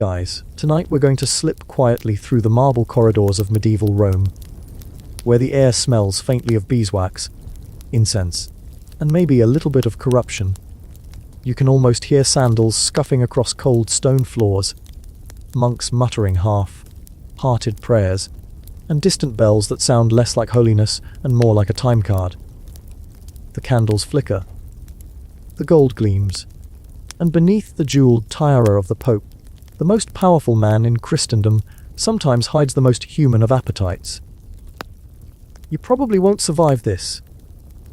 Guys, tonight we're going to slip quietly through the marble corridors of medieval Rome, where the air smells faintly of beeswax, incense, and maybe a little bit of corruption. You can almost hear sandals scuffing across cold stone floors, monks muttering half-hearted prayers, and distant bells that sound less like holiness and more like a time card. The candles flicker, the gold gleams, and beneath the jeweled tiara of the Pope, the most powerful man in Christendom sometimes hides the most human of appetites. You probably won't survive this,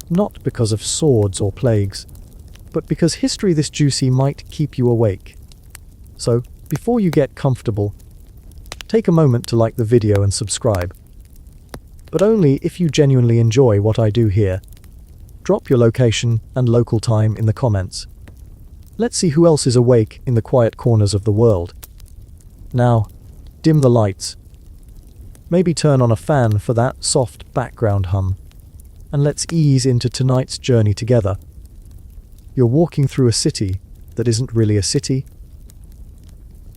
not because of swords or plagues, but because history this juicy might keep you awake. So, before you get comfortable, take a moment to like the video and subscribe. But only if you genuinely enjoy what I do here. Drop your location and local time in the comments. Let's see who else is awake in the quiet corners of the world. Now, dim the lights. Maybe turn on a fan for that soft background hum. And let's ease into tonight's journey together. You're walking through a city that isn't really a city.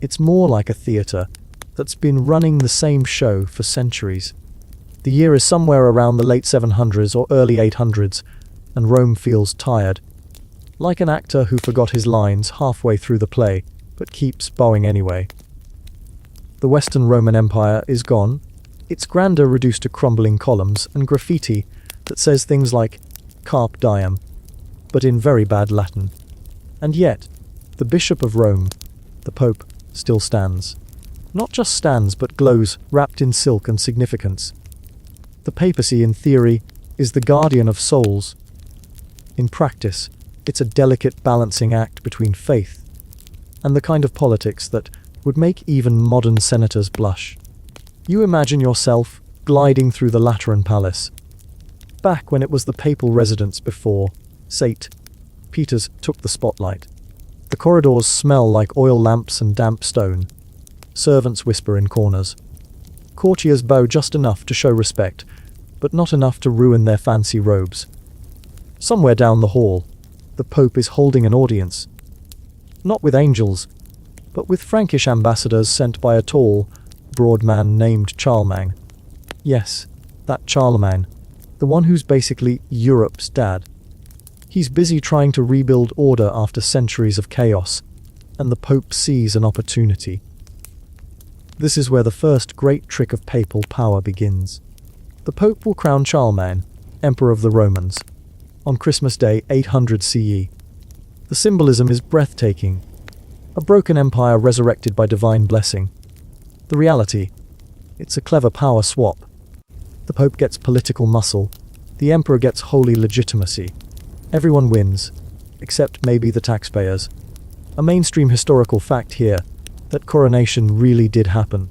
It's more like a theatre that's been running the same show for centuries. The year is somewhere around the late 700s or early 800s, and Rome feels tired. Like an actor who forgot his lines halfway through the play, but keeps bowing anyway. The Western Roman Empire is gone, its grandeur reduced to crumbling columns and graffiti that says things like Carpe Diem, but in very bad Latin. And yet, the Bishop of Rome, the Pope, still stands. Not just stands, but glows, wrapped in silk and significance. The papacy, in theory, is the guardian of souls. In practice, it's a delicate balancing act between faith and the kind of politics that would make even modern senators blush. You imagine yourself gliding through the Lateran Palace, back when it was the papal residence before St. Peter's took the spotlight. The corridors smell like oil lamps and damp stone. Servants whisper in corners. Courtiers bow just enough to show respect, but not enough to ruin their fancy robes. Somewhere down the hall, the Pope is holding an audience. Not with angels, but with Frankish ambassadors sent by a tall, broad man named Charlemagne. Yes, that Charlemagne, the one who's basically Europe's dad. He's busy trying to rebuild order after centuries of chaos, and the Pope sees an opportunity. This is where the first great trick of papal power begins. The Pope will crown Charlemagne, Emperor of the Romans, on Christmas Day 800 CE. The symbolism is breathtaking. A broken empire resurrected by divine blessing. The reality, it's a clever power swap. The Pope gets political muscle, the Emperor gets holy legitimacy. Everyone wins, except maybe the taxpayers. A mainstream historical fact here, that coronation really did happen.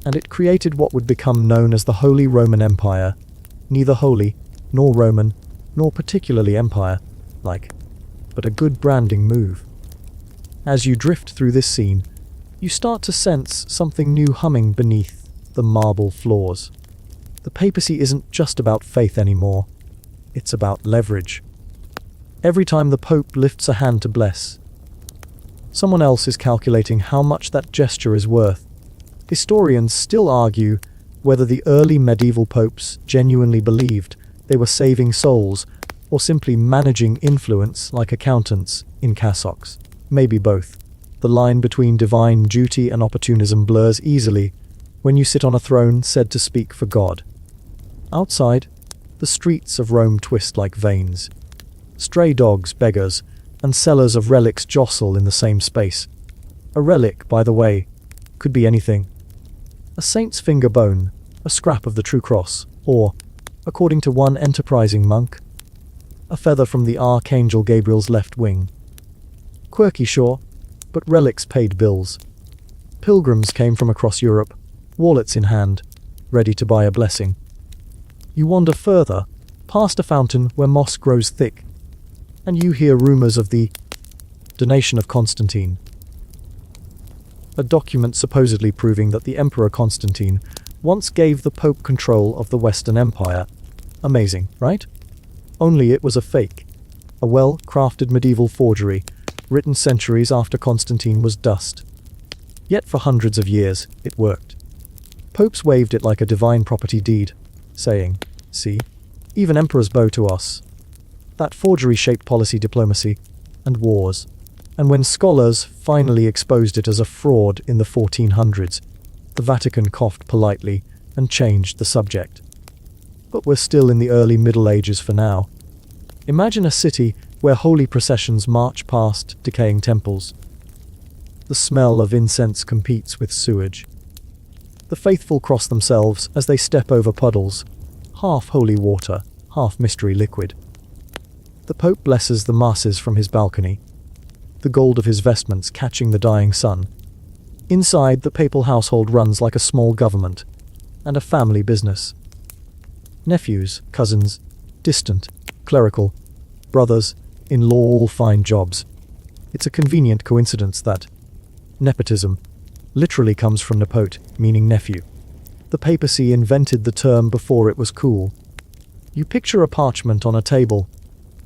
And it created what would become known as the Holy Roman Empire. Neither holy, nor Roman, nor particularly empire-like, but a good branding move. As you drift through this scene, you start to sense something new humming beneath the marble floors. The papacy isn't just about faith anymore, it's about leverage. Every time the Pope lifts a hand to bless, someone else is calculating how much that gesture is worth. Historians still argue whether the early medieval popes genuinely believed they were saving souls or simply managing influence like accountants in cassocks. Maybe both. The line between divine duty and opportunism blurs easily when you sit on a throne said to speak for God. Outside, the streets of Rome twist like veins. Stray dogs, beggars, and sellers of relics jostle in the same space. A relic, by the way, could be anything. A saint's finger bone, a scrap of the true cross, or, according to one enterprising monk, a feather from the Archangel Gabriel's left wing. Quirky, sure, but relics paid bills. Pilgrims came from across Europe, wallets in hand, ready to buy a blessing. You wander further, past a fountain where moss grows thick, and you hear rumors of the donation of Constantine. A document supposedly proving that the Emperor Constantine once gave the Pope control of the Western Empire. Amazing, right? Only it was a fake. A well-crafted medieval forgery, written centuries after Constantine was dust. Yet for hundreds of years, it worked. Popes waved it like a divine property deed, saying, "See, even emperors bow to us." That forgery shaped policy, diplomacy, and wars. And when scholars finally exposed it as a fraud in the 1400s, the Vatican coughed politely and changed the subject. But we're still in the early Middle Ages for now. Imagine a city where holy processions march past decaying temples. The smell of incense competes with sewage. The faithful cross themselves as they step over puddles, half holy water, half mystery liquid. The Pope blesses the masses from his balcony, the gold of his vestments catching the dying sun. Inside, the papal household runs like a small government and a family business. Nephews, cousins, distant, clerical, brothers, in-law all find jobs. It's a convenient coincidence that nepotism literally comes from nepote, meaning nephew. The papacy invented the term before it was cool. You picture a parchment on a table,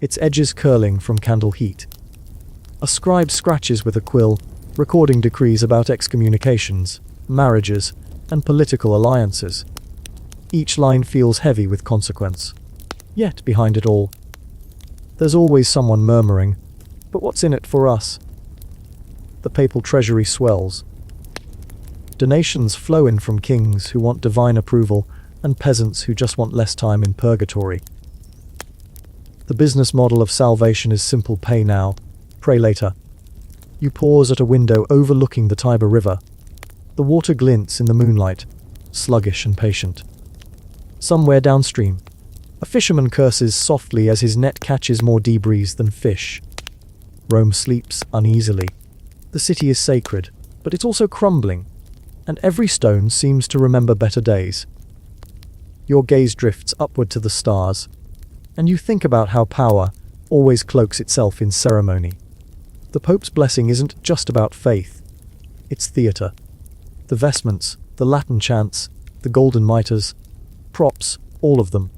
its edges curling from candle heat. A scribe scratches with a quill, recording decrees about excommunications, marriages, and political alliances. Each line feels heavy with consequence. Yet, behind it all, there's always someone murmuring, "But what's in it for us?" The papal treasury swells. Donations flow in from kings who want divine approval and peasants who just want less time in purgatory. The business model of salvation is simple: pay now, pray later. You pause at a window overlooking the Tiber River. The water glints in the moonlight, sluggish and patient. Somewhere downstream, a fisherman curses softly as his net catches more debris than fish. Rome sleeps uneasily. The city is sacred, but it's also crumbling, and every stone seems to remember better days. Your gaze drifts upward to the stars, and you think about how power always cloaks itself in ceremony. The Pope's blessing isn't just about faith, it's theatre. The vestments, the Latin chants, the golden mitres, props, all of them,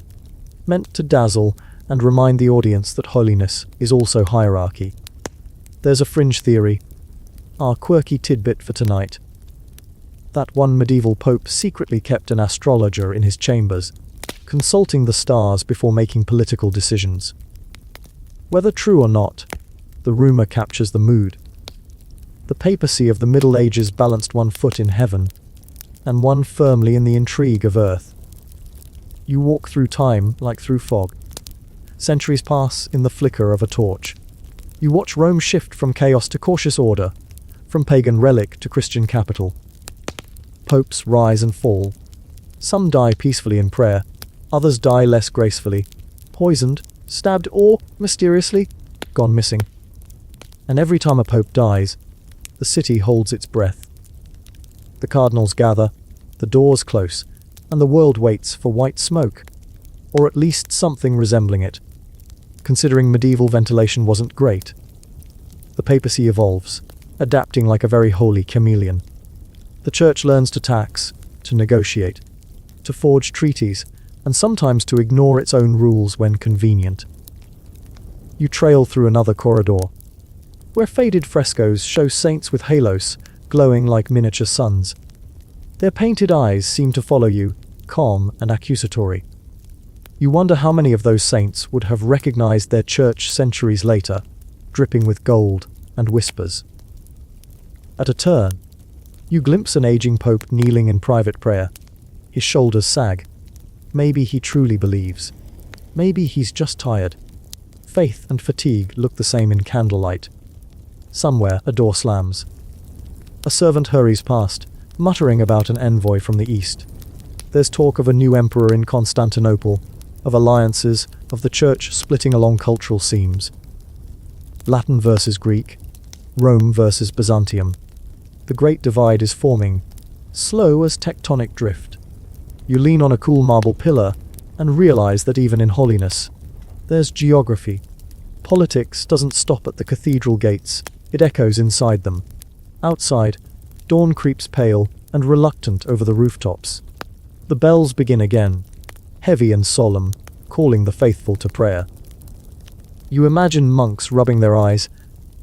meant to dazzle and remind the audience that holiness is also hierarchy. There's a fringe theory, our quirky tidbit for tonight, that one medieval pope secretly kept an astrologer in his chambers, consulting the stars before making political decisions. Whether true or not, the rumor captures the mood. The papacy of the Middle Ages balanced one foot in heaven and one firmly in the intrigue of earth. You walk through time like through fog. Centuries pass in the flicker of a torch. You watch Rome shift from chaos to cautious order, from pagan relic to Christian capital. Popes rise and fall. Some die peacefully in prayer, others die less gracefully, poisoned, stabbed, or, mysteriously, gone missing. And every time a pope dies, the city holds its breath. The cardinals gather, the doors close, and the world waits for white smoke, or at least something resembling it. Considering medieval ventilation wasn't great, the papacy evolves, adapting like a very holy chameleon. The church learns to tax, to negotiate, to forge treaties, and sometimes to ignore its own rules when convenient. You trail through another corridor, where faded frescoes show saints with halos glowing like miniature suns. Their painted eyes seem to follow you, calm and accusatory. You wonder how many of those saints would have recognized their church centuries later, dripping with gold and whispers. At a turn, you glimpse an aging pope kneeling in private prayer. His shoulders sag. Maybe he truly believes. Maybe he's just tired. Faith and fatigue look the same in candlelight. Somewhere, a door slams. A servant hurries past, muttering about an envoy from the east. There's talk of a new emperor in Constantinople, of alliances, of the church splitting along cultural seams. Latin versus Greek, Rome versus Byzantium. The great divide is forming, slow as tectonic drift. You lean on a cool marble pillar and realize that even in holiness, there's geography. Politics doesn't stop at the cathedral gates, it echoes inside them. Outside, dawn creeps pale and reluctant over the rooftops. The bells begin again, heavy and solemn, calling the faithful to prayer. You imagine monks rubbing their eyes,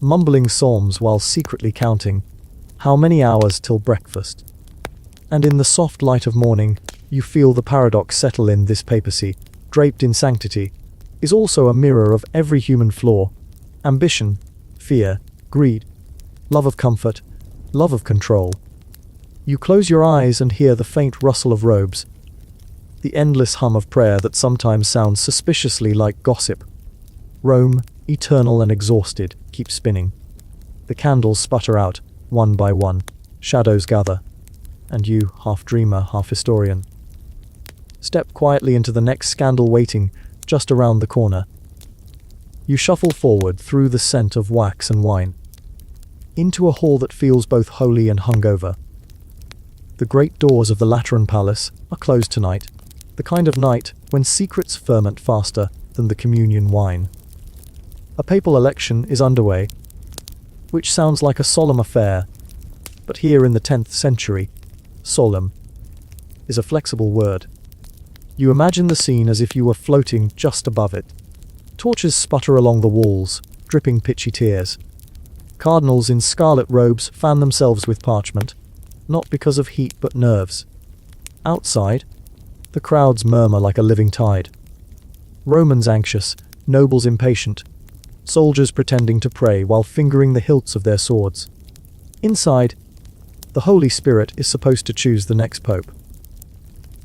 mumbling psalms while secretly counting How many hours till breakfast? And in the soft light of morning, you feel the paradox settle in. This papacy, draped in sanctity, is also a mirror of every human flaw: ambition, fear, greed, love of comfort, love of control. You close your eyes and hear the faint rustle of robes, the endless hum of prayer that sometimes sounds suspiciously like gossip. Rome, eternal and exhausted, keeps spinning. The candles sputter out, one by one, shadows gather, and you, half dreamer, half historian, step quietly into the next scandal waiting just around the corner. You shuffle forward through the scent of wax and wine, into a hall that feels both holy and hungover. The great doors of the Lateran Palace are closed tonight, the kind of night when secrets ferment faster than the communion wine. A papal election is underway, which sounds like a solemn affair, but here in the 10th century, solemn is a flexible word. You imagine the scene as if you were floating just above it. Torches sputter along the walls, dripping pitchy tears. Cardinals in scarlet robes fan themselves with parchment, not because of heat but nerves. Outside, the crowds murmur like a living tide. Romans anxious, nobles impatient, soldiers pretending to pray while fingering the hilts of their swords. Inside, the Holy Spirit is supposed to choose the next pope.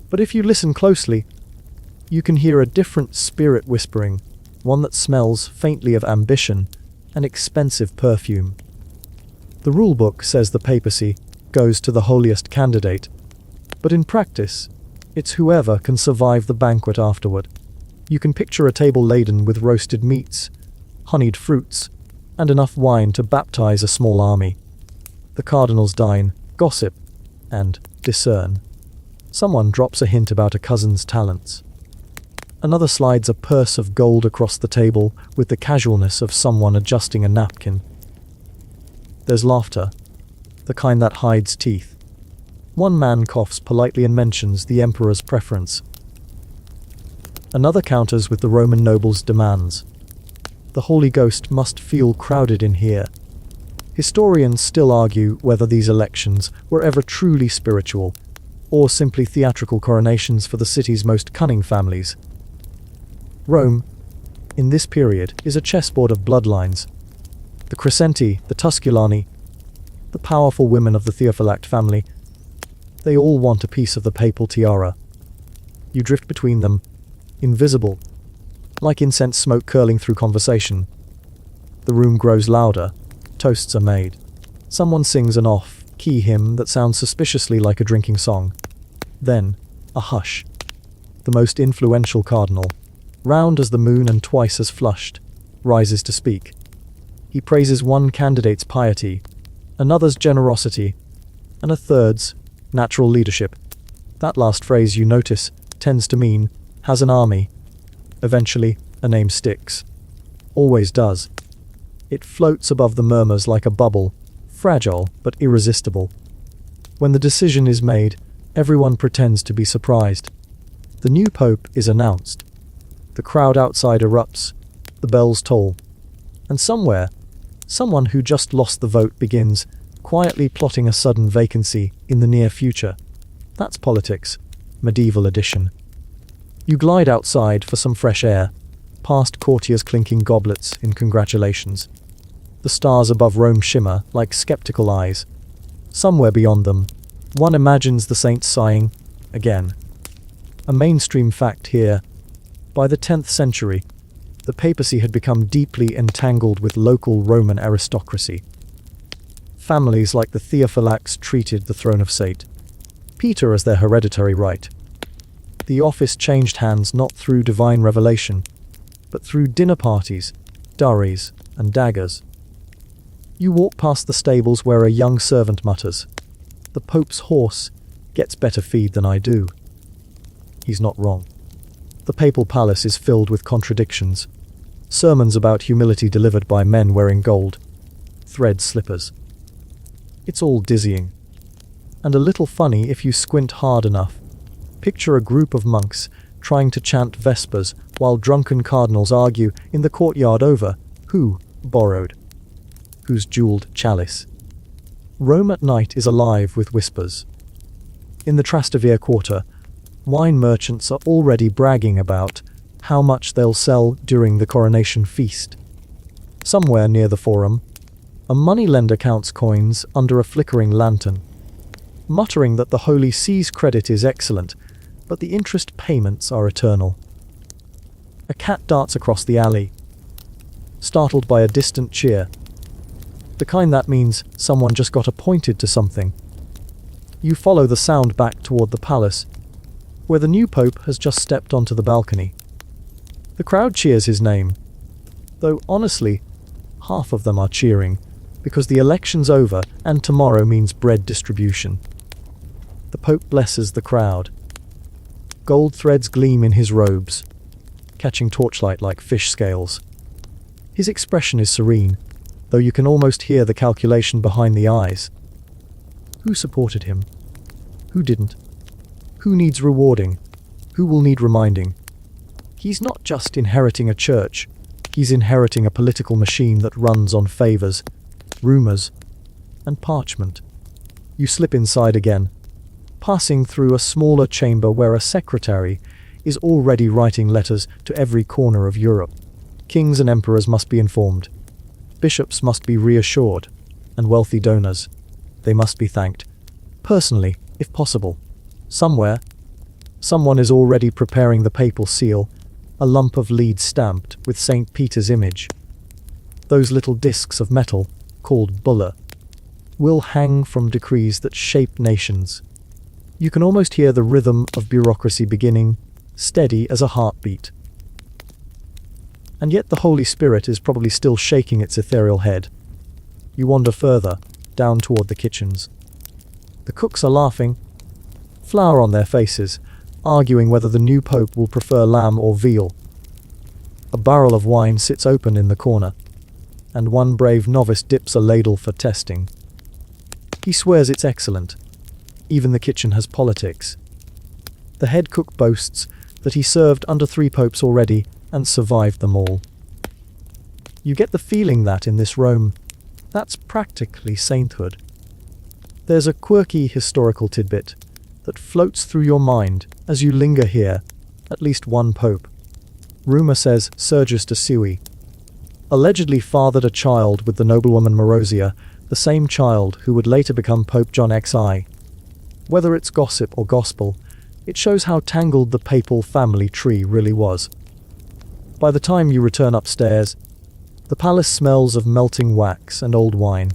But if you listen closely, you can hear a different spirit whispering, one that smells faintly of ambition and expensive perfume. The rulebook says the papacy goes to the holiest candidate, but in practice, it's whoever can survive the banquet afterward. You can picture a table laden with roasted meats, honeyed fruits, and enough wine to baptize a small army. The cardinals dine, gossip, and discern. Someone drops a hint about a cousin's talents. Another slides a purse of gold across the table with the casualness of someone adjusting a napkin. There's laughter, the kind that hides teeth. One man coughs politely and mentions the emperor's preference. Another counters with the Roman noble's demands. The Holy Ghost must feel crowded in here. Historians still argue whether these elections were ever truly spiritual, or simply theatrical coronations for the city's most cunning families. Rome, in this period, is a chessboard of bloodlines. The Crescenti, the Tusculani, the powerful women of the Theophylact family, they all want a piece of the papal tiara. You drift between them, invisible, like incense smoke curling through conversation. The room grows louder, toasts are made. Someone sings an off-key hymn that sounds suspiciously like a drinking song. Then, a hush. The most influential cardinal, round as the moon and twice as flushed, rises to speak. He praises one candidate's piety, another's generosity, and a third's natural leadership. That last phrase, you notice, tends to mean, has an army. Eventually, a name sticks. Always does. It floats above the murmurs like a bubble, fragile but irresistible. When the decision is made, everyone pretends to be surprised. The new pope is announced. The crowd outside erupts, the bells toll, and somewhere, someone who just lost the vote begins quietly plotting a sudden vacancy in the near future. That's politics, medieval edition. You glide outside for some fresh air, past courtiers clinking goblets in congratulations. The stars above Rome shimmer like skeptical eyes. Somewhere beyond them, one imagines the saints sighing, again. A mainstream fact here, by the 10th century, the papacy had become deeply entangled with local Roman aristocracy. Families like the Theophylacts treated the throne of St. Peter as their hereditary right. The office changed hands not through divine revelation, but through dinner parties, dowries, and daggers. You walk past the stables where a young servant mutters, "The Pope's horse gets better feed than I do." He's not wrong. The papal palace is filled with contradictions. Sermons about humility delivered by men wearing gold, thread slippers. It's all dizzying. And a little funny if you squint hard enough. Picture a group of monks trying to chant vespers while drunken cardinals argue in the courtyard over who borrowed whose jeweled chalice. Rome at night is alive with whispers. In the Trastevere quarter, wine merchants are already bragging about how much they'll sell during the coronation feast. Somewhere near the Forum, a moneylender counts coins under a flickering lantern, muttering that the Holy See's credit is excellent, but the interest payments are eternal. A cat darts across the alley, startled by a distant cheer, the kind that means someone just got appointed to something. You follow the sound back toward the palace, where the new pope has just stepped onto the balcony. The crowd cheers his name, though honestly, half of them are cheering because the election's over and tomorrow means bread distribution. The pope blesses the crowd. Gold threads gleam in his robes, catching torchlight like fish scales. His expression is serene, though you can almost hear the calculation behind the eyes. Who supported him? Who didn't? Who needs rewarding? Who will need reminding? He's not just inheriting a church, he's inheriting a political machine that runs on favors, rumors, and parchment. You slip inside again, passing through a smaller chamber where a secretary is already writing letters to every corner of Europe. Kings and emperors must be informed. Bishops must be reassured, and wealthy donors, they must be thanked, personally, if possible. Somewhere, someone is already preparing the papal seal, a lump of lead stamped with St. Peter's image. Those little discs of metal, called bulla, will hang from decrees that shape nations. You can almost hear the rhythm of bureaucracy beginning, steady as a heartbeat. And yet the Holy Spirit is probably still shaking its ethereal head. You wander further, down toward the kitchens. The cooks are laughing, flour on their faces, arguing whether the new pope will prefer lamb or veal. A barrel of wine sits open in the corner, and one brave novice dips a ladle for testing. He swears it's excellent. Even the kitchen has politics. The head cook boasts that he served under 3 popes already and survived them all. You get the feeling that in this Rome, that's practically sainthood. There's a quirky historical tidbit that floats through your mind as you linger here, at least one pope. Rumour says Sergius de Suey allegedly fathered a child with the noblewoman Marozia, the same child who would later become Pope John XI. Whether it's gossip or gospel, it shows how tangled the papal family tree really was. By the time you return upstairs, the palace smells of melting wax and old wine.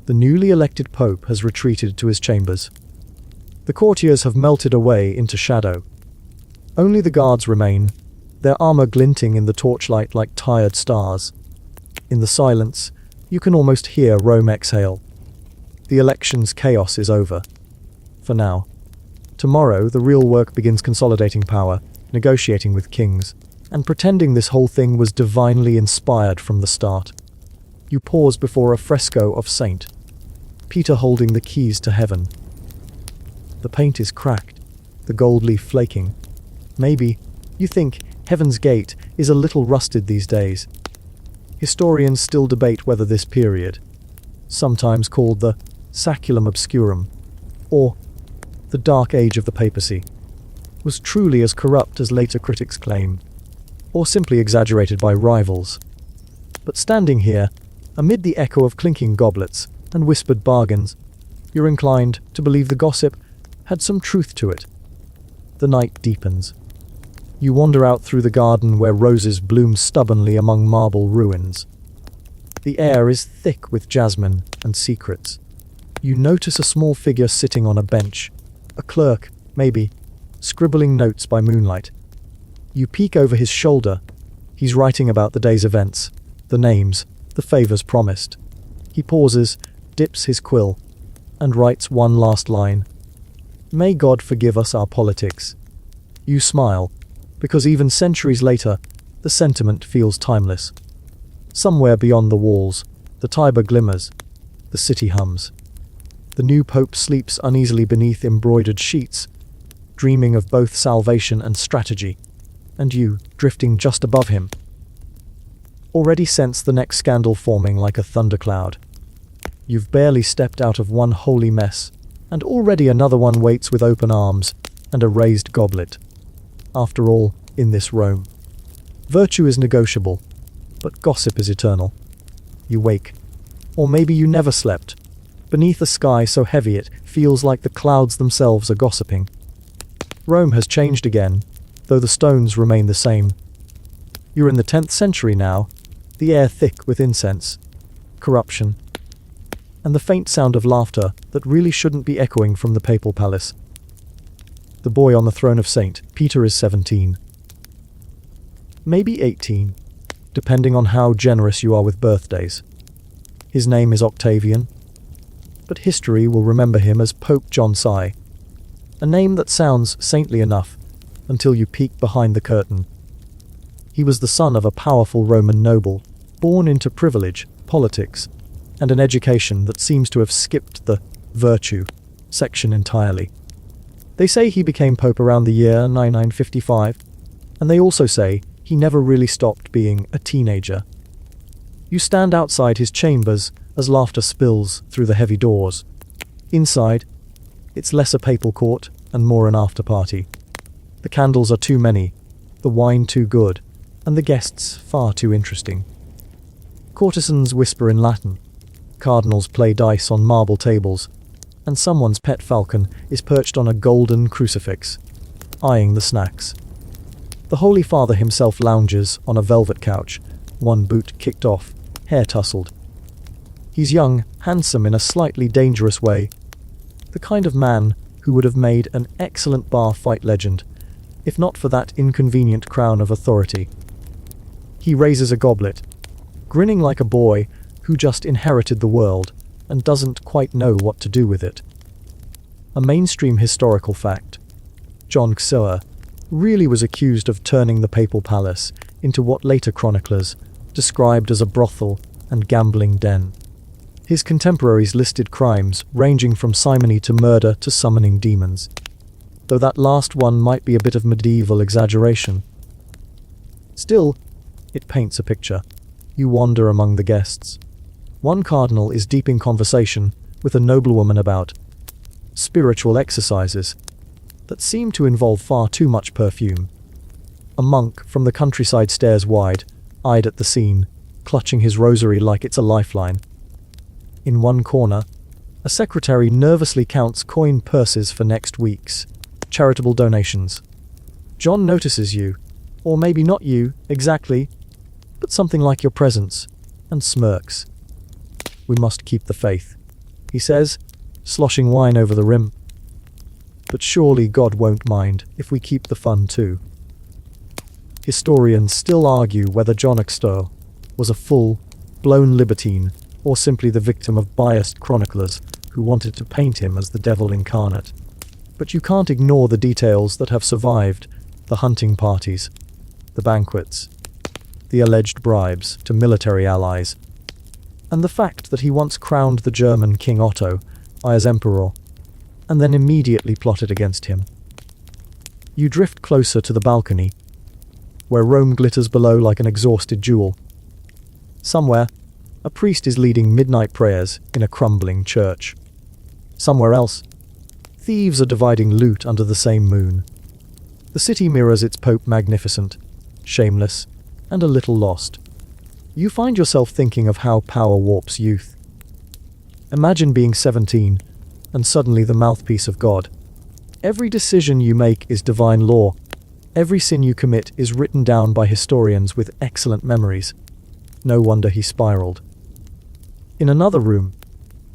The newly elected pope has retreated to his chambers. The courtiers have melted away into shadow. Only the guards remain, their armor glinting in the torchlight like tired stars. In the silence, you can almost hear Rome exhale. The election's chaos is over. For now. Tomorrow, the real work begins: consolidating power, negotiating with kings, and pretending this whole thing was divinely inspired from the start. You pause before a fresco of St. Peter holding the keys to heaven. The paint is cracked, the gold leaf flaking. Maybe, you think, Heaven's Gate is a little rusted these days. Historians still debate whether this period, sometimes called the Saculum Obscurum, or the Dark Age of the Papacy, was truly as corrupt as later critics claim, or simply exaggerated by rivals. But standing here, amid the echo of clinking goblets and whispered bargains, you're inclined to believe the gossip had some truth to it. The night deepens. You wander out through the garden where roses bloom stubbornly among marble ruins. The air is thick with jasmine and secrets. You notice a small figure sitting on a bench, a clerk, maybe, scribbling notes by moonlight. You peek over his shoulder. He's writing about the day's events, the names, the favors promised. He pauses, dips his quill, and writes one last line. May God forgive us our politics. You smile, because even centuries later, the sentiment feels timeless. Somewhere beyond the walls, the Tiber glimmers, the city hums. The new pope sleeps uneasily beneath embroidered sheets, dreaming of both salvation and strategy, and you, drifting just above him, already sense the next scandal forming like a thundercloud. You've barely stepped out of one holy mess, and already another one waits with open arms and a raised goblet. After all, in this Rome, virtue is negotiable, but gossip is eternal. You wake, or maybe you never slept, beneath a sky so heavy it feels like the clouds themselves are gossiping. Rome has changed again, though the stones remain the same. You're in the 10th century now, the air thick with incense, corruption, and the faint sound of laughter that really shouldn't be echoing from the papal palace. The boy on the throne of St. Peter is 17. Maybe 18, depending on how generous you are with birthdays. His name is Octavian, but history will remember him as Pope John XI, a name that sounds saintly enough until you peek behind the curtain. He was the son of a powerful Roman noble, born into privilege, politics, and an education that seems to have skipped the virtue section entirely. They say he became pope around the year 9955, and they also say he never really stopped being a teenager. You stand outside his chambers as laughter spills through the heavy doors. Inside, it's less a papal court and more an after-party. The candles are too many, the wine too good, and the guests far too interesting. Courtesans whisper in Latin, cardinals play dice on marble tables, and someone's pet falcon is perched on a golden crucifix, eyeing the snacks. The Holy Father himself lounges on a velvet couch, one boot kicked off, hair tousled. He's young, handsome in a slightly dangerous way, the kind of man who would have made an excellent bar fight legend, if not for that inconvenient crown of authority. He raises a goblet, grinning like a boy who just inherited the world and doesn't quite know what to do with it. A mainstream historical fact: John XI really was accused of turning the papal palace into what later chroniclers described as a brothel and gambling den. His contemporaries listed crimes ranging from simony to murder to summoning demons, though that last one might be a bit of medieval exaggeration. Still, it paints a picture. You wander among the guests. One cardinal is deep in conversation with a noblewoman about spiritual exercises that seem to involve far too much perfume. A monk from the countryside stares wide, eyed at the scene, clutching his rosary like it's a lifeline. In one corner, a secretary nervously counts coin purses for next week's charitable donations. John notices you, or maybe not you, exactly, but something like your presence, and smirks. "We must keep the faith," he says, sloshing wine over the rim. "But surely God won't mind if we keep the fun too." Historians still argue whether John XI was a full-blown libertine or simply the victim of biased chroniclers who wanted to paint him as the devil incarnate. But you can't ignore the details that have survived: the hunting parties, the banquets, the alleged bribes to military allies, and the fact that he once crowned the German King Otto as emperor, and then immediately plotted against him. You drift closer to the balcony, where Rome glitters below like an exhausted jewel. Somewhere, a priest is leading midnight prayers in a crumbling church. Somewhere else, thieves are dividing loot under the same moon. The city mirrors its Pope magnificent, shameless, and a little lost. You find yourself thinking of how power warps youth. Imagine being 17, and suddenly the mouthpiece of God. Every decision you make is divine law. Every sin you commit is written down by historians with excellent memories. No wonder he spiraled. In another room,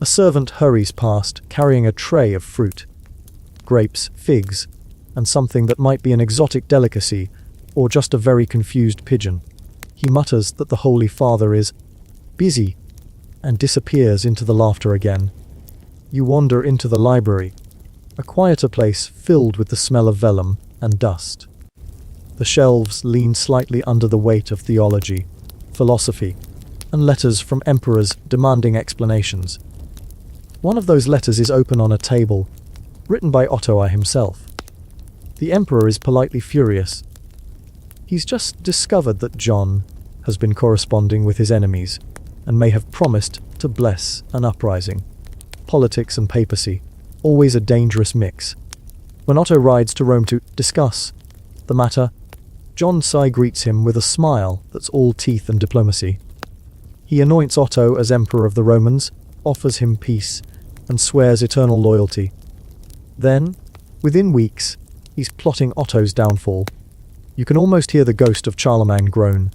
a servant hurries past carrying a tray of fruit. Grapes, figs, and something that might be an exotic delicacy or just a very confused pigeon. He mutters that the Holy Father is busy and disappears into the laughter again. You wander into the library, a quieter place filled with the smell of vellum and dust. The shelves lean slightly under the weight of theology, philosophy, and letters from emperors demanding explanations. One of those letters is open on a table, written by Otto I himself. The emperor is politely furious. He's just discovered that John has been corresponding with his enemies and may have promised to bless an uprising. Politics and papacy, always a dangerous mix. When Otto rides to Rome to discuss the matter, John Sai greets him with a smile that's all teeth and diplomacy. He anoints Otto as Emperor of the Romans, offers him peace, and swears eternal loyalty. Then, within weeks, he's plotting Otto's downfall. You can almost hear the ghost of Charlemagne groan.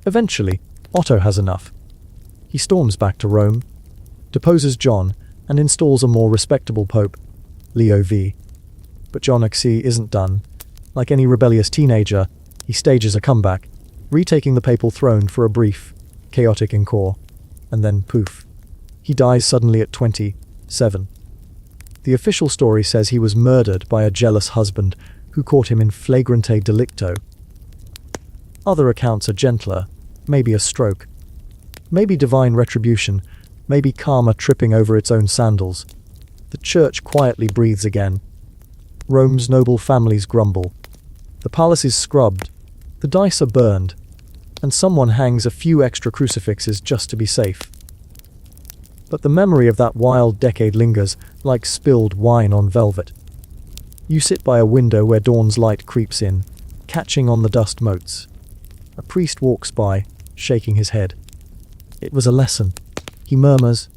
Eventually, Otto has enough. He storms back to Rome, deposes John, and installs a more respectable pope, Leo V. But John XC isn't done. Like any rebellious teenager, he stages a comeback, retaking the papal throne for a brief, chaotic encore. And then poof. He dies suddenly at 27. The official story says he was murdered by a jealous husband who caught him in flagrante delicto. Other accounts are gentler, maybe a stroke, maybe divine retribution, maybe karma tripping over its own sandals. The church quietly breathes again. Rome's noble families grumble. The palace is scrubbed, the dice are burned, and someone hangs a few extra crucifixes just to be safe. But the memory of that wild decade lingers like spilled wine on velvet. You sit by a window where dawn's light creeps in, catching on the dust motes. A priest walks by, shaking his head. It was a lesson, he murmurs,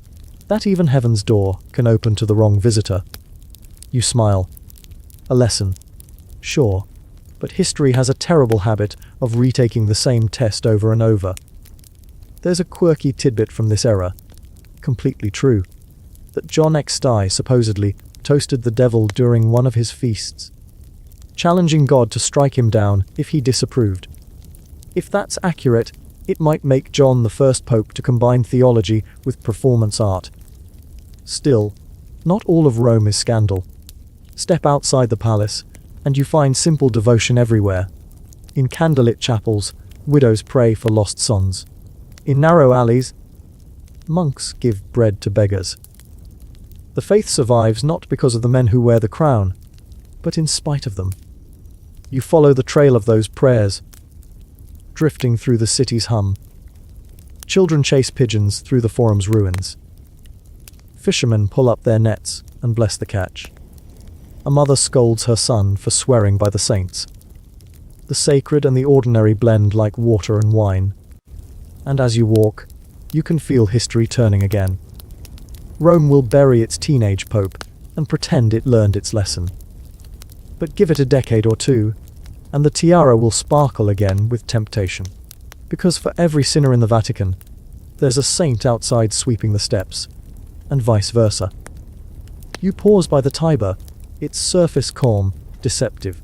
that even heaven's door can open to the wrong visitor. You smile. A lesson. Sure, but history has a terrible habit of retaking the same test over and over. There's a quirky tidbit from this era, completely true, that John XI supposedly toasted the devil during one of his feasts, challenging God to strike him down if he disapproved. If that's accurate, it might make John the first pope to combine theology with performance art. Still, not all of Rome is scandal. Step outside the palace, and you find simple devotion everywhere. In candlelit chapels, widows pray for lost sons. In narrow alleys, monks give bread to beggars. The faith survives not because of the men who wear the crown, but in spite of them. You follow the trail of those prayers, drifting through the city's hum. Children chase pigeons through the forum's ruins. Fishermen pull up their nets and bless the catch. A mother scolds her son for swearing by the saints. The sacred and the ordinary blend like water and wine. And as you walk, you can feel history turning again. Rome will bury its teenage pope and pretend it learned its lesson. But give it a decade or two, and the tiara will sparkle again with temptation. Because for every sinner in the Vatican, there's a saint outside sweeping the steps, and vice versa. You pause by the Tiber, its surface calm, deceptive.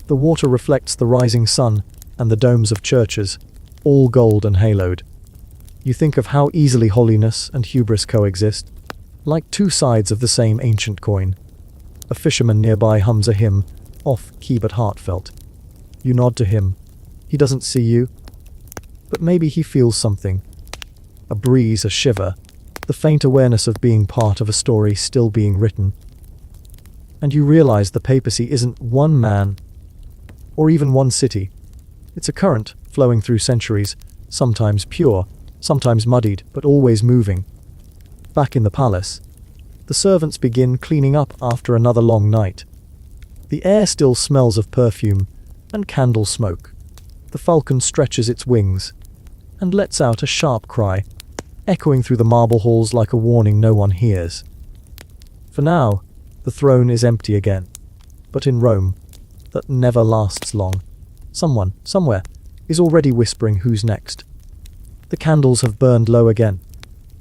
The water reflects the rising sun and the domes of churches, all gold and haloed. You think of how easily holiness and hubris coexist, like two sides of the same ancient coin. A fisherman nearby hums a hymn, off-key but heartfelt. You nod to him. He doesn't see you, but maybe he feels something. A breeze, a shiver, the faint awareness of being part of a story still being written. And you realize the papacy isn't one man, or even one city. It's a current flowing through centuries, sometimes pure, sometimes muddied, but always moving. Back in the palace, the servants begin cleaning up after another long night. The air still smells of perfume and candle smoke. The falcon stretches its wings and lets out a sharp cry, echoing through the marble halls like a warning no one hears. For now, the throne is empty again. But in Rome, that never lasts long. Someone, somewhere, is already whispering who's next. The candles have burned low again,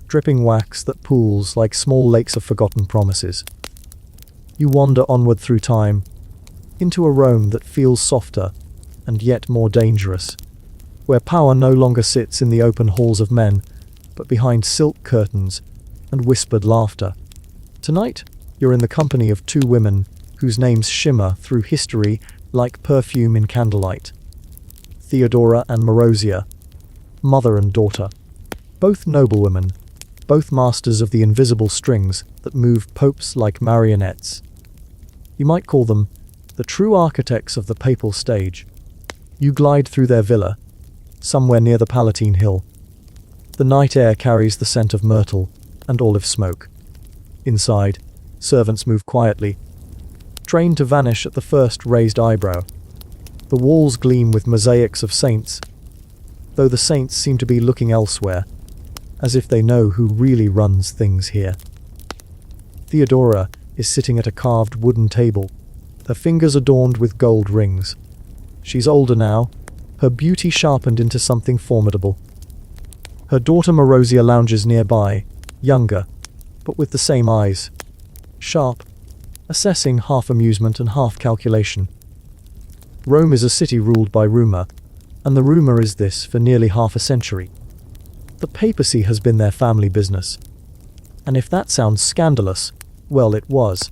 dripping wax that pools like small lakes of forgotten promises. You wander onward through time, into a Rome that feels softer and yet more dangerous, where power no longer sits in the open halls of men, but behind silk curtains and whispered laughter. Tonight, you're in the company of two women whose names shimmer through history like perfume in candlelight. Theodora and Marozia, mother and daughter, both noblewomen, both masters of the invisible strings that move popes like marionettes. You might call them the true architects of the papal stage. You glide through their villa, somewhere near the Palatine Hill. The night air carries the scent of myrtle and olive smoke. Inside, servants move quietly, trained to vanish at the first raised eyebrow. The walls gleam with mosaics of saints, though the saints seem to be looking elsewhere, as if they know who really runs things here. Theodora is sitting at a carved wooden table, her fingers adorned with gold rings. She's older now, her beauty sharpened into something formidable. Her daughter Marozia lounges nearby, younger, but with the same eyes, sharp, assessing half amusement and half calculation. Rome is a city ruled by rumour, and the rumour is this for nearly half a century. The papacy has been their family business. And if that sounds scandalous, well, it was.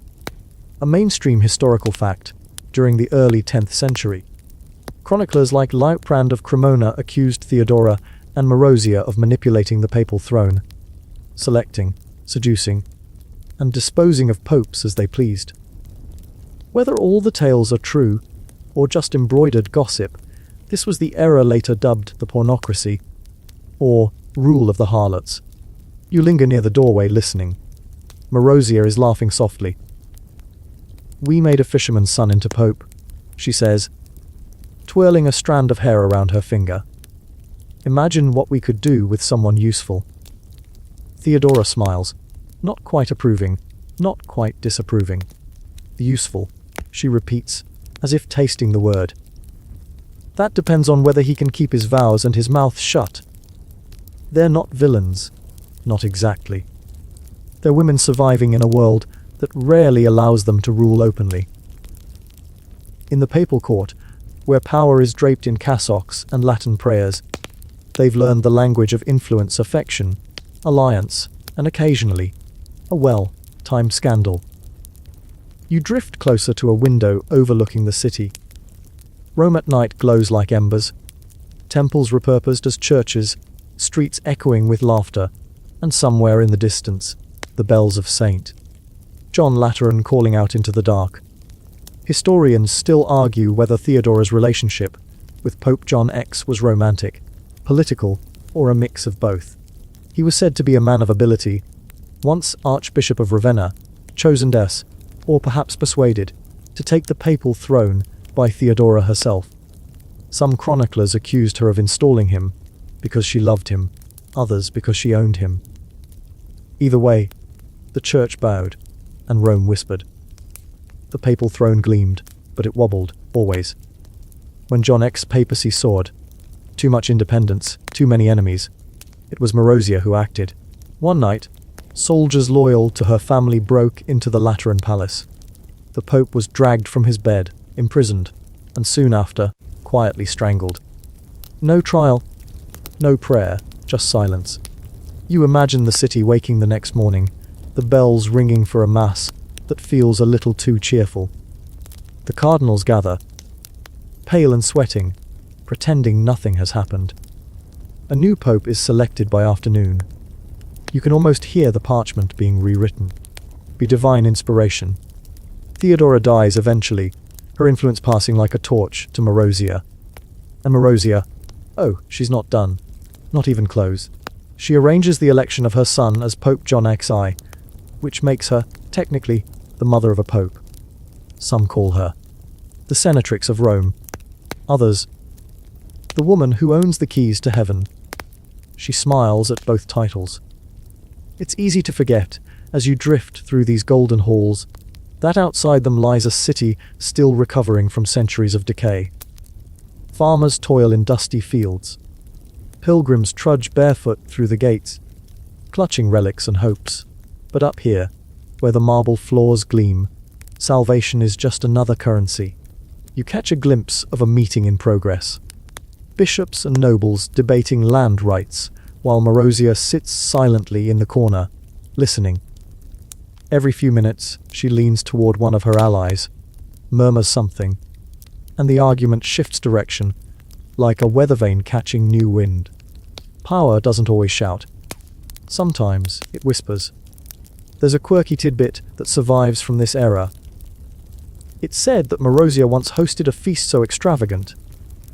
A mainstream historical fact during the early 10th century. Chroniclers like Liutprand of Cremona accused Theodora and Marozia of manipulating the papal throne, selecting, seducing, and disposing of popes as they pleased. Whether all the tales are true, or just embroidered gossip, this was the era later dubbed the pornocracy, or rule of the harlots. You linger near the doorway listening. Marozia is laughing softly. "We made a fisherman's son into pope," she says, twirling a strand of hair around her finger. "Imagine what we could do with someone useful." Theodora smiles, not quite approving, not quite disapproving. "Useful," she repeats, as if tasting the word. "That depends on whether he can keep his vows and his mouth shut. They're not villains, not exactly. They're women surviving in a world that rarely allows them to rule openly." In the papal court, where power is draped in cassocks and Latin prayers, they've learned the language of influence, affection, alliance, and occasionally, a well-timed scandal. You drift closer to a window overlooking the city. Rome at night glows like embers, temples repurposed as churches, streets echoing with laughter, and somewhere in the distance, the bells of St. John Lateran calling out into the dark. Historians still argue whether Theodora's relationship with Pope John X was romantic, political, or a mix of both. He was said to be a man of ability, once Archbishop of Ravenna, chosen as, or perhaps persuaded, to take the papal throne by Theodora herself. Some chroniclers accused her of installing him because she loved him, others because she owned him. Either way, the church bowed, and Rome whispered. The papal throne gleamed, but it wobbled, always. When John X's papacy soared, too much independence, too many enemies, it was Marozia who acted. One night, soldiers loyal to her family broke into the Lateran palace. The pope was dragged from his bed, imprisoned, and soon after, quietly strangled. No trial, no prayer, just silence. You imagine the city waking the next morning, the bells ringing for a mass that feels a little too cheerful. The cardinals gather, pale and sweating, pretending nothing has happened. A new pope is selected by afternoon. You can almost hear the parchment being rewritten. Be divine inspiration. Theodora dies eventually, her influence passing like a torch to Marozia. And Marozia, oh, she's not done. Not even close. She arranges the election of her son as Pope John XI, which makes her, technically, the mother of a pope. Some call her the senatrix of Rome. Others, the woman who owns the keys to heaven. She smiles at both titles. It's easy to forget, as you drift through these golden halls, that outside them lies a city still recovering from centuries of decay. Farmers toil in dusty fields. Pilgrims trudge barefoot through the gates, clutching relics and hopes. But up here, where the marble floors gleam, salvation is just another currency. You catch a glimpse of a meeting in progress. Bishops and nobles debating land rights, while Marozia sits silently in the corner, listening. Every few minutes, she leans toward one of her allies, murmurs something, and the argument shifts direction, like a weather vane catching new wind. Power doesn't always shout. Sometimes it whispers. There's a quirky tidbit that survives from this era. It's said that Marozia once hosted a feast so extravagant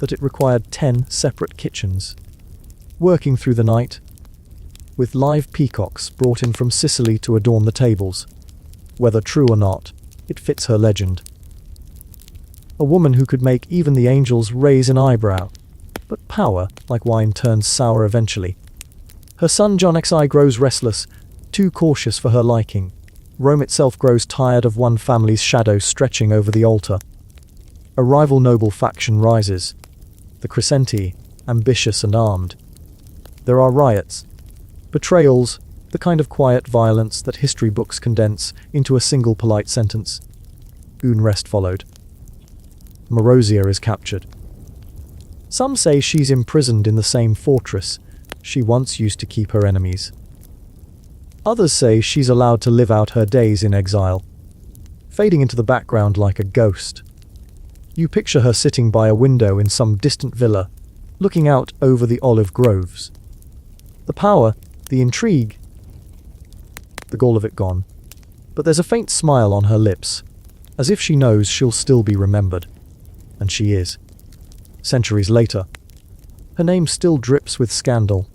that it required 10 separate kitchens. Working through the night, with live peacocks brought in from Sicily to adorn the tables. Whether true or not, it fits her legend. A woman who could make even the angels raise an eyebrow. But power, like wine, turns sour eventually. Her son John XI grows restless, too cautious for her liking. Rome itself grows tired of one family's shadow stretching over the altar. A rival noble faction rises. The Crescenti, ambitious and armed. There are riots. Betrayals, the kind of quiet violence that history books condense into a single polite sentence. Unrest followed. Marozia is captured. Some say she's imprisoned in the same fortress she once used to keep her enemies. Others say she's allowed to live out her days in exile, fading into the background like a ghost. You picture her sitting by a window in some distant villa, looking out over the olive groves. The power, the intrigue, the gall of it gone. But there's a faint smile on her lips, as if she knows she'll still be remembered. And she is. Centuries later, her name still drips with scandal,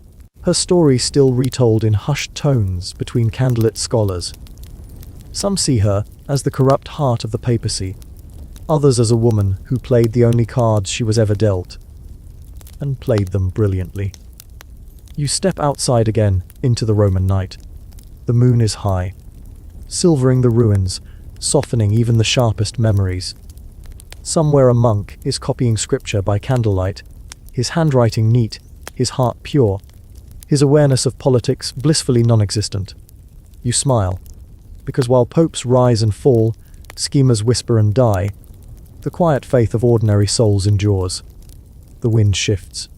her story still retold in hushed tones between candlelit scholars. Some see her as the corrupt heart of the papacy, others as a woman who played the only cards she was ever dealt, and played them brilliantly. You step outside again into the Roman night. The moon is high, silvering the ruins, softening even the sharpest memories. Somewhere a monk is copying scripture by candlelight, his handwriting neat, his heart pure, his awareness of politics blissfully non-existent. You smile, because while popes rise and fall, schemers whisper and die, the quiet faith of ordinary souls endures. The wind shifts.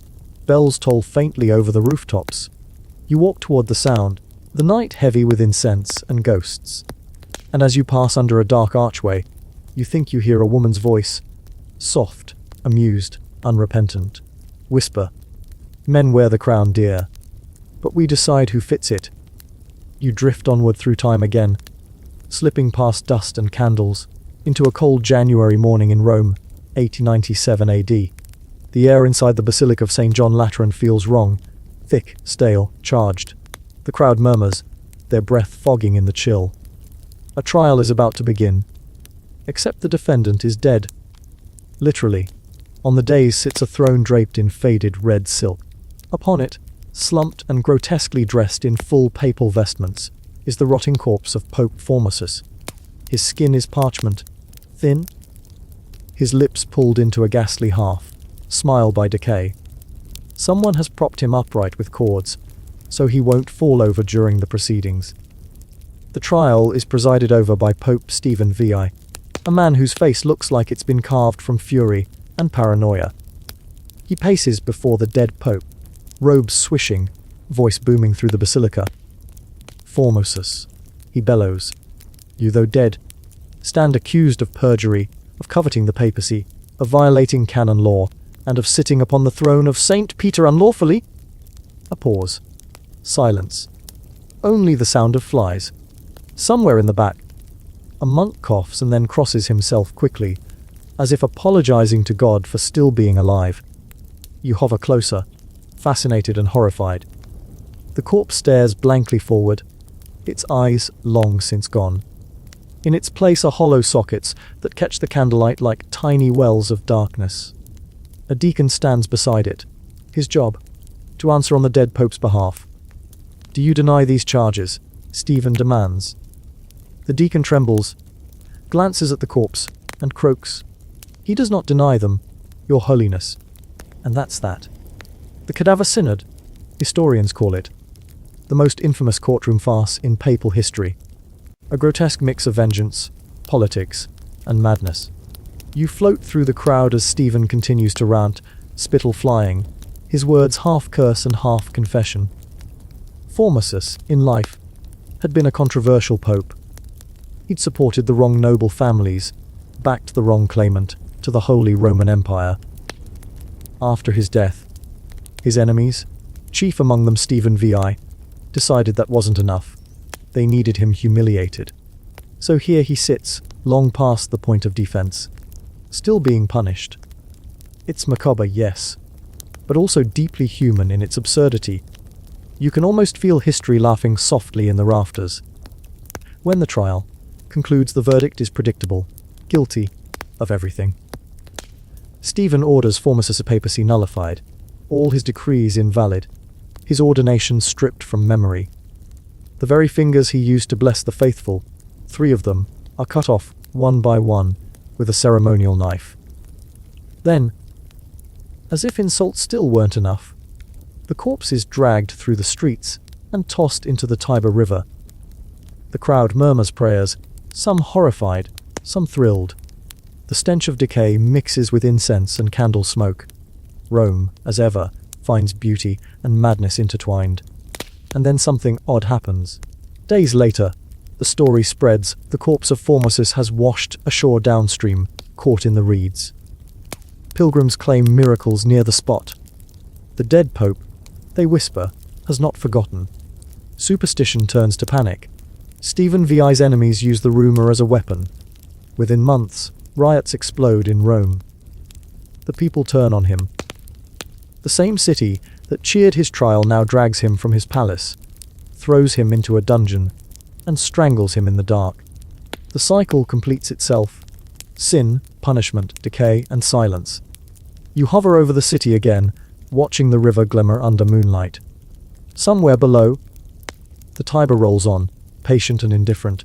Bells toll faintly over the rooftops. You walk toward the sound, the night heavy with incense and ghosts. And as you pass under a dark archway, you think you hear a woman's voice, soft, amused, unrepentant. Whisper, "Men wear the crown, dear, but we decide who fits it." You drift onward through time again, slipping past dust and candles, into a cold January morning in Rome, 8097 AD. The air inside the Basilica of St. John Lateran feels wrong, thick, stale, charged. The crowd murmurs, their breath fogging in the chill. A trial is about to begin, except the defendant is dead. Literally. On the dais sits a throne draped in faded red silk. Upon it, slumped and grotesquely dressed in full papal vestments, is the rotting corpse of Pope Formosus. His skin is parchment, thin, his lips pulled into a ghastly half, smile by decay. Someone has propped him upright with cords, so he won't fall over during the proceedings. The trial is presided over by Pope Stephen VI, a man whose face looks like it's been carved from fury and paranoia. He paces before the dead pope, robes swishing, voice booming through the basilica. "Formosus," he bellows, "you, though dead, stand accused of perjury, of coveting the papacy, of violating canon law, and of sitting upon the throne of Saint Peter unlawfully." A pause. Silence. Only the sound of flies. Somewhere in the back, a monk coughs and then crosses himself quickly, as if apologizing to God for still being alive. You hover closer, fascinated and horrified. The corpse stares blankly forward, its eyes long since gone. In its place are hollow sockets that catch the candlelight like tiny wells of darkness. A deacon stands beside it, his job, to answer on the dead pope's behalf. "Do you deny these charges?" Stephen demands. The deacon trembles, glances at the corpse, and croaks, "He does not deny them, Your Holiness." And that's that. The Cadaver Synod, historians call it, the most infamous courtroom farce in papal history. A grotesque mix of vengeance, politics, and madness. You float through the crowd as Stephen continues to rant, spittle flying, his words half curse and half confession. Formosus, in life, had been a controversial pope. He'd supported the wrong noble families, backed the wrong claimant to the Holy Roman Empire. After his death, his enemies, chief among them Stephen VI, decided that wasn't enough. They needed him humiliated. So here he sits, long past the point of defense, still being punished. It's macabre, yes, but also deeply human in its absurdity. You can almost feel history laughing softly in the rafters. When the trial concludes, the verdict is predictable: guilty of everything. Stephen orders Formosus papacy nullified, all his decrees invalid, his ordination stripped from memory. The very fingers he used to bless the faithful, 3 of them, are cut off, one by one, with a ceremonial knife. Then, as if insults still weren't enough, the corpse is dragged through the streets and tossed into the Tiber River. The crowd murmurs prayers, some horrified, some thrilled. The stench of decay mixes with incense and candle smoke. Rome, as ever, finds beauty and madness intertwined. And then something odd happens. Days later, the story spreads: the corpse of Formosus has washed ashore downstream, caught in the reeds. Pilgrims claim miracles near the spot. The dead pope, they whisper, has not forgotten. Superstition turns to panic. Stephen VI's enemies use the rumor as a weapon. Within months, riots explode in Rome. The people turn on him. The same city that cheered his trial now drags him from his palace, throws him into a dungeon, and strangles him in the dark. The cycle completes itself: sin, punishment, decay, and silence. You hover over the city again, watching the river glimmer under moonlight. Somewhere below, the Tiber rolls on, patient and indifferent,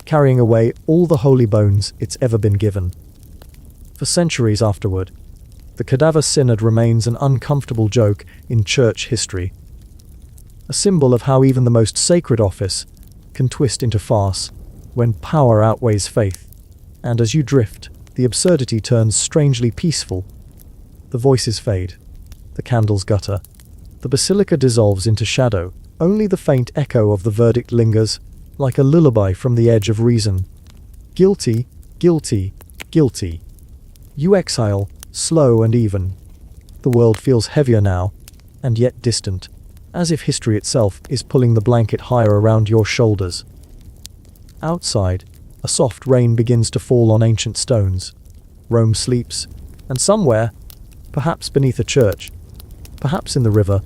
carrying away all the holy bones it's ever been given. For centuries afterward, the cadaver synod remains an uncomfortable joke in church history, a symbol of how even the most sacred office can twist into farce when power outweighs faith. And as you drift, the absurdity turns strangely peaceful. The voices fade, the candles gutter, the basilica dissolves into shadow. Only the faint echo of the verdict lingers, like a lullaby from the edge of reason. Guilty, guilty, guilty. You exhale, slow and even. The world feels heavier now, and yet distant, as if history itself is pulling the blanket higher around your shoulders. Outside, a soft rain begins to fall on ancient stones. Rome sleeps, and somewhere, perhaps beneath a church, perhaps in the river,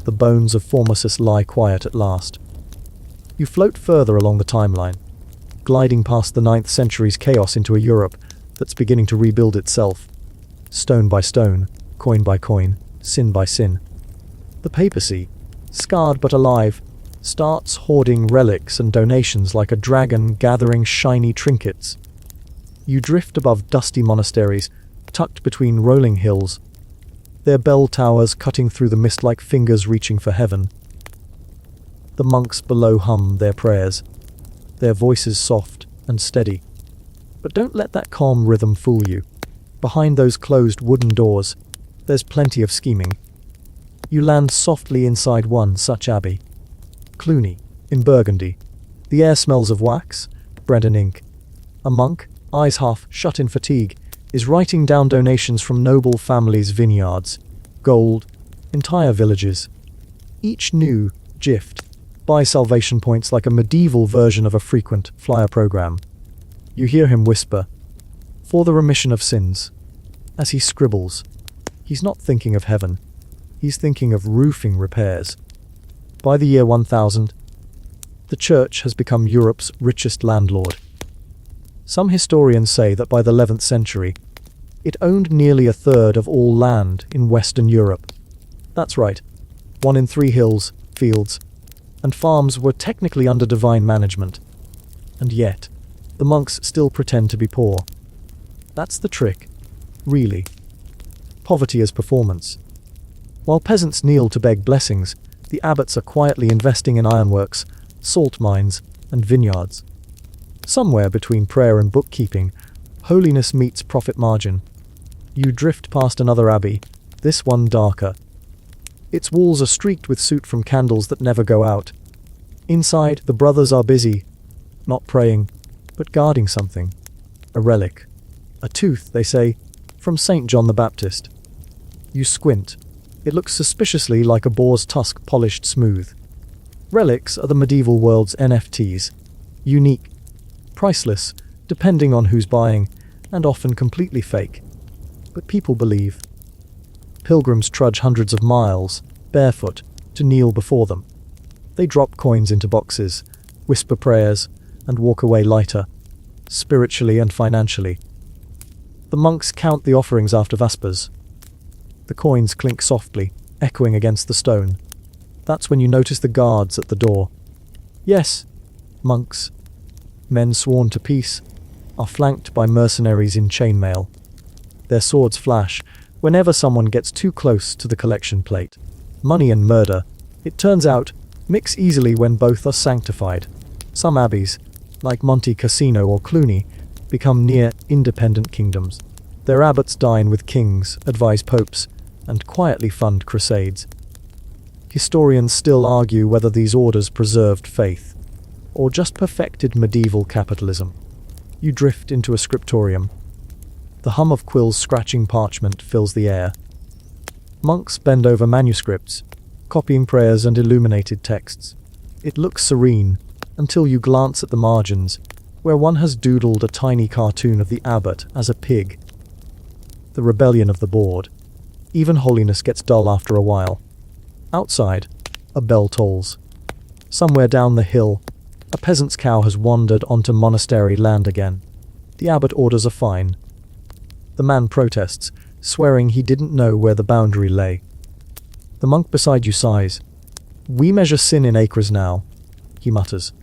the bones of Formosus lie quiet at last. You float further along the timeline, gliding past the 9th century's chaos into a Europe that's beginning to rebuild itself. Stone by stone, coin by coin, sin by sin. The papacy, scarred but alive, starts hoarding relics and donations like a dragon gathering shiny trinkets. You drift above dusty monasteries, tucked between rolling hills, their bell towers cutting through the mist like fingers reaching for heaven. The monks below hum their prayers, their voices soft and steady. But don't let that calm rhythm fool you. Behind those closed wooden doors, there's plenty of scheming. You land softly inside one such abbey. Cluny, in Burgundy. The air smells of wax, bread and ink. A monk, eyes half shut in fatigue, is writing down donations from noble families' vineyards, gold, entire villages. Each new gift buys salvation points like a medieval version of a frequent flyer program. You hear him whisper, "For the remission of sins." As he scribbles, he's not thinking of heaven. He's thinking of roofing repairs. By the year 1000, the church has become Europe's richest landlord. Some historians say that by the 11th century, it owned nearly a third of all land in Western Europe. That's right, 1 in 3 hills, fields, and farms were technically under divine management. And yet, the monks still pretend to be poor. That's the trick, really. Poverty as performance. While peasants kneel to beg blessings, the abbots are quietly investing in ironworks, salt mines, and vineyards. Somewhere between prayer and bookkeeping, holiness meets profit margin. You drift past another abbey, this one darker. Its walls are streaked with soot from candles that never go out. Inside, the brothers are busy, not praying, but guarding something. A relic. A tooth, they say, from St. John the Baptist. You squint. It looks suspiciously like a boar's tusk polished smooth. Relics are the medieval world's NFTs. Unique, priceless, depending on who's buying, and often completely fake. But people believe. Pilgrims trudge hundreds of miles, barefoot, to kneel before them. They drop coins into boxes, whisper prayers, and walk away lighter, spiritually and financially. The monks count the offerings after Vespers. The coins clink softly, echoing against the stone. That's when you notice the guards at the door. Yes, monks, men sworn to peace, are flanked by mercenaries in chainmail. Their swords flash whenever someone gets too close to the collection plate. Money and murder, it turns out, mix easily when both are sanctified. Some abbeys, like Monte Cassino or Cluny, become near independent kingdoms. Their abbots dine with kings, advise popes, and quietly fund crusades. Historians still argue whether these orders preserved faith, or just perfected medieval capitalism. You drift into a scriptorium. The hum of quills scratching parchment fills the air. Monks bend over manuscripts, copying prayers and illuminated texts. It looks serene, until you glance at the margins, where one has doodled a tiny cartoon of the abbot as a pig. The rebellion of the board. Even holiness gets dull after a while. Outside, a bell tolls. Somewhere down the hill, a peasant's cow has wandered onto monastery land again. The abbot orders a fine. The man protests, swearing he didn't know where the boundary lay. The monk beside you sighs. "We measure sin in acres now," he mutters.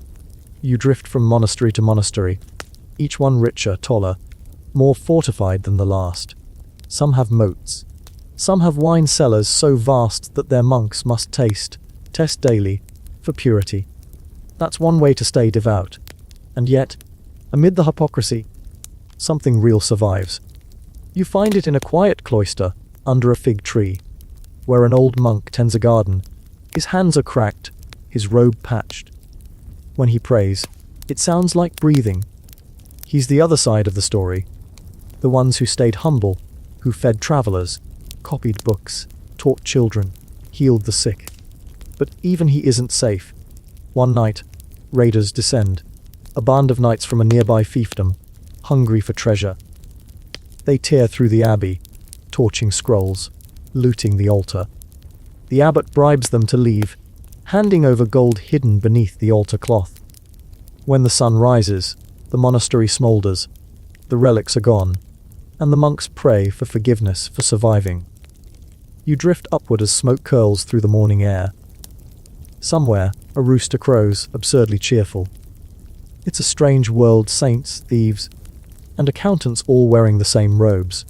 You drift from monastery to monastery, each one richer, taller, more fortified than the last. Some have moats. Some have wine cellars so vast that their monks must test daily, for purity. That's one way to stay devout. And yet, amid the hypocrisy, something real survives. You find it in a quiet cloister, under a fig tree, where an old monk tends a garden. His hands are cracked, his robe patched. When he prays, it sounds like breathing. He's the other side of the story. The ones who stayed humble, who fed travelers, copied books, taught children, healed the sick. But even he isn't safe. One night, raiders descend, a band of knights from a nearby fiefdom, hungry for treasure. They tear through the abbey, torching scrolls, looting the altar. The abbot bribes them to leave, handing over gold hidden beneath the altar cloth. When the sun rises, the monastery smolders, the relics are gone, and the monks pray for forgiveness for surviving. You drift upward as smoke curls through the morning air. Somewhere, a rooster crows, absurdly cheerful. It's a strange world, saints, thieves, and accountants all wearing the same robes.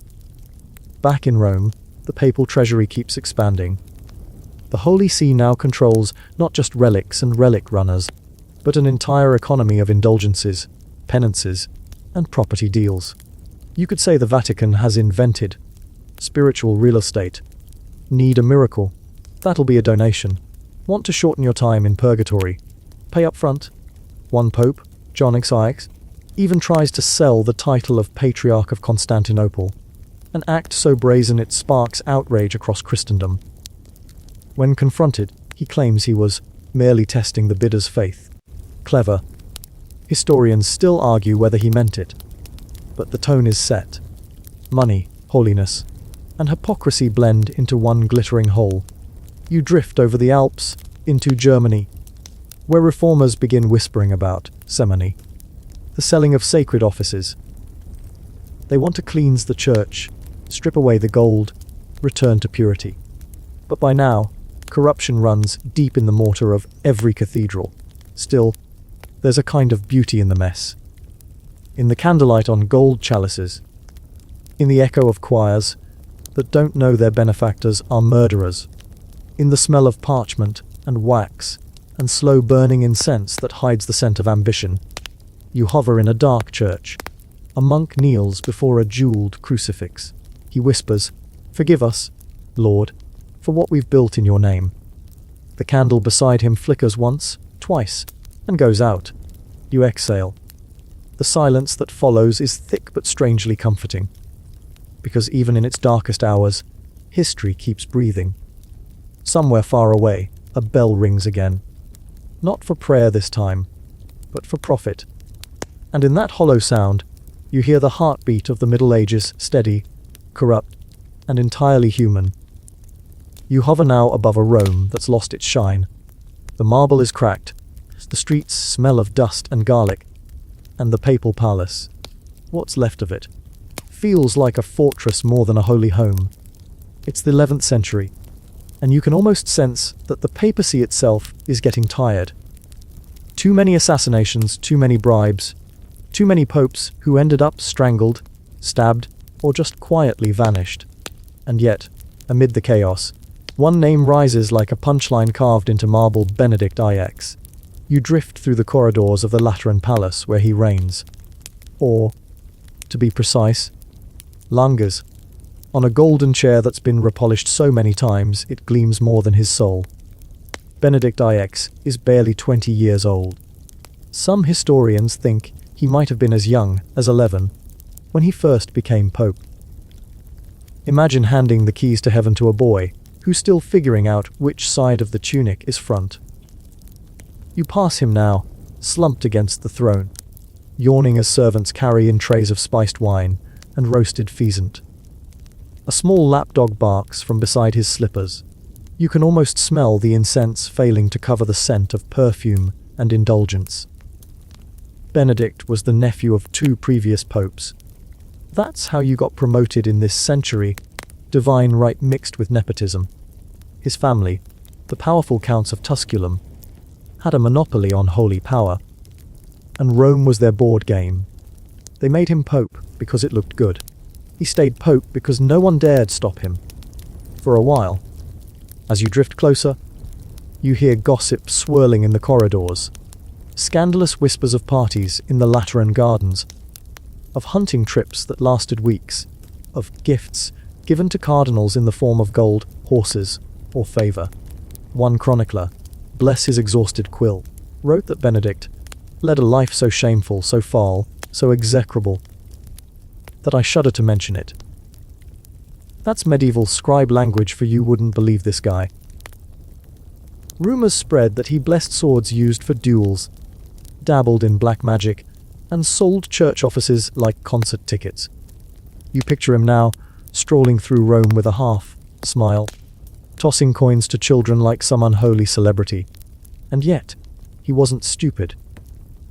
Back in Rome, the papal treasury keeps expanding. The Holy See now controls not just relics and relic runners, but an entire economy of indulgences, penances, and property deals. You could say the Vatican has invented spiritual real estate. Need a miracle? That'll be a donation. Want to shorten your time in purgatory? Pay up front. One pope, John XX, even tries to sell the title of Patriarch of Constantinople, an act so brazen it sparks outrage across Christendom. When confronted, he claims he was merely testing the bidder's faith. Clever. Historians still argue whether he meant it. But the tone is set. Money, holiness, and hypocrisy blend into one glittering whole. You drift over the Alps into Germany, where reformers begin whispering about simony, the selling of sacred offices. They want to cleanse the church, strip away the gold, return to purity. But by now, corruption runs deep in the mortar of every cathedral. Still, there's a kind of beauty in the mess. In the candlelight on gold chalices, in the echo of choirs that don't know their benefactors are murderers, in the smell of parchment and wax and slow burning incense that hides the scent of ambition. You hover in a dark church. A monk kneels before a jeweled crucifix. He whispers, "Forgive us, Lord, for what we've built in your name." The candle beside him flickers once, twice, and goes out. You exhale. The silence that follows is thick but strangely comforting, because even in its darkest hours, history keeps breathing. Somewhere far away, a bell rings again. Not for prayer this time, but for profit. And in that hollow sound, you hear the heartbeat of the Middle Ages, steady, corrupt, and entirely human. You hover now above a Rome that's lost its shine, The marble is cracked, the streets smell of dust and garlic, and the papal palace, what's left of it, feels like a fortress more than a holy home. It's the 11th century, and you can almost sense that the papacy itself is getting tired. Too many assassinations, too many bribes, too many popes who ended up strangled, stabbed, or just quietly vanished. And yet, amid the chaos, one name rises like a punchline carved into marble: Benedict IX. You drift through the corridors of the Lateran Palace where he reigns. Or, to be precise, lingers. On a golden chair that's been repolished so many times it gleams more than his soul. Benedict IX is barely 20 years old. Some historians think he might have been as young as 11 when he first became pope. Imagine handing the keys to heaven to a boy who's still figuring out which side of the tunic is front. You pass him now, slumped against the throne, yawning as servants carry in trays of spiced wine and roasted pheasant. A small lapdog barks from beside his slippers. You can almost smell the incense failing to cover the scent of perfume and indulgence. Benedict was the nephew of 2 previous popes. That's how you got promoted in this century, divine right mixed with nepotism. His family, the powerful counts of Tusculum, had a monopoly on holy power, and Rome was their board game. They made him pope because it looked good. He stayed pope because no one dared stop him. For a while. As you drift closer, you hear gossip swirling in the corridors, scandalous whispers of parties in the Lateran gardens, of hunting trips that lasted weeks, of gifts given to cardinals in the form of gold, horses, or favour. One chronicler, bless his exhausted quill, wrote that Benedict led a life so shameful, so foul, so execrable, that I shudder to mention it. That's medieval scribe language for you wouldn't believe this guy. Rumors spread that he blessed swords used for duels, dabbled in black magic, and sold church offices like concert tickets. You picture him now, strolling through Rome with a half-smile, tossing coins to children like some unholy celebrity. And yet, he wasn't stupid.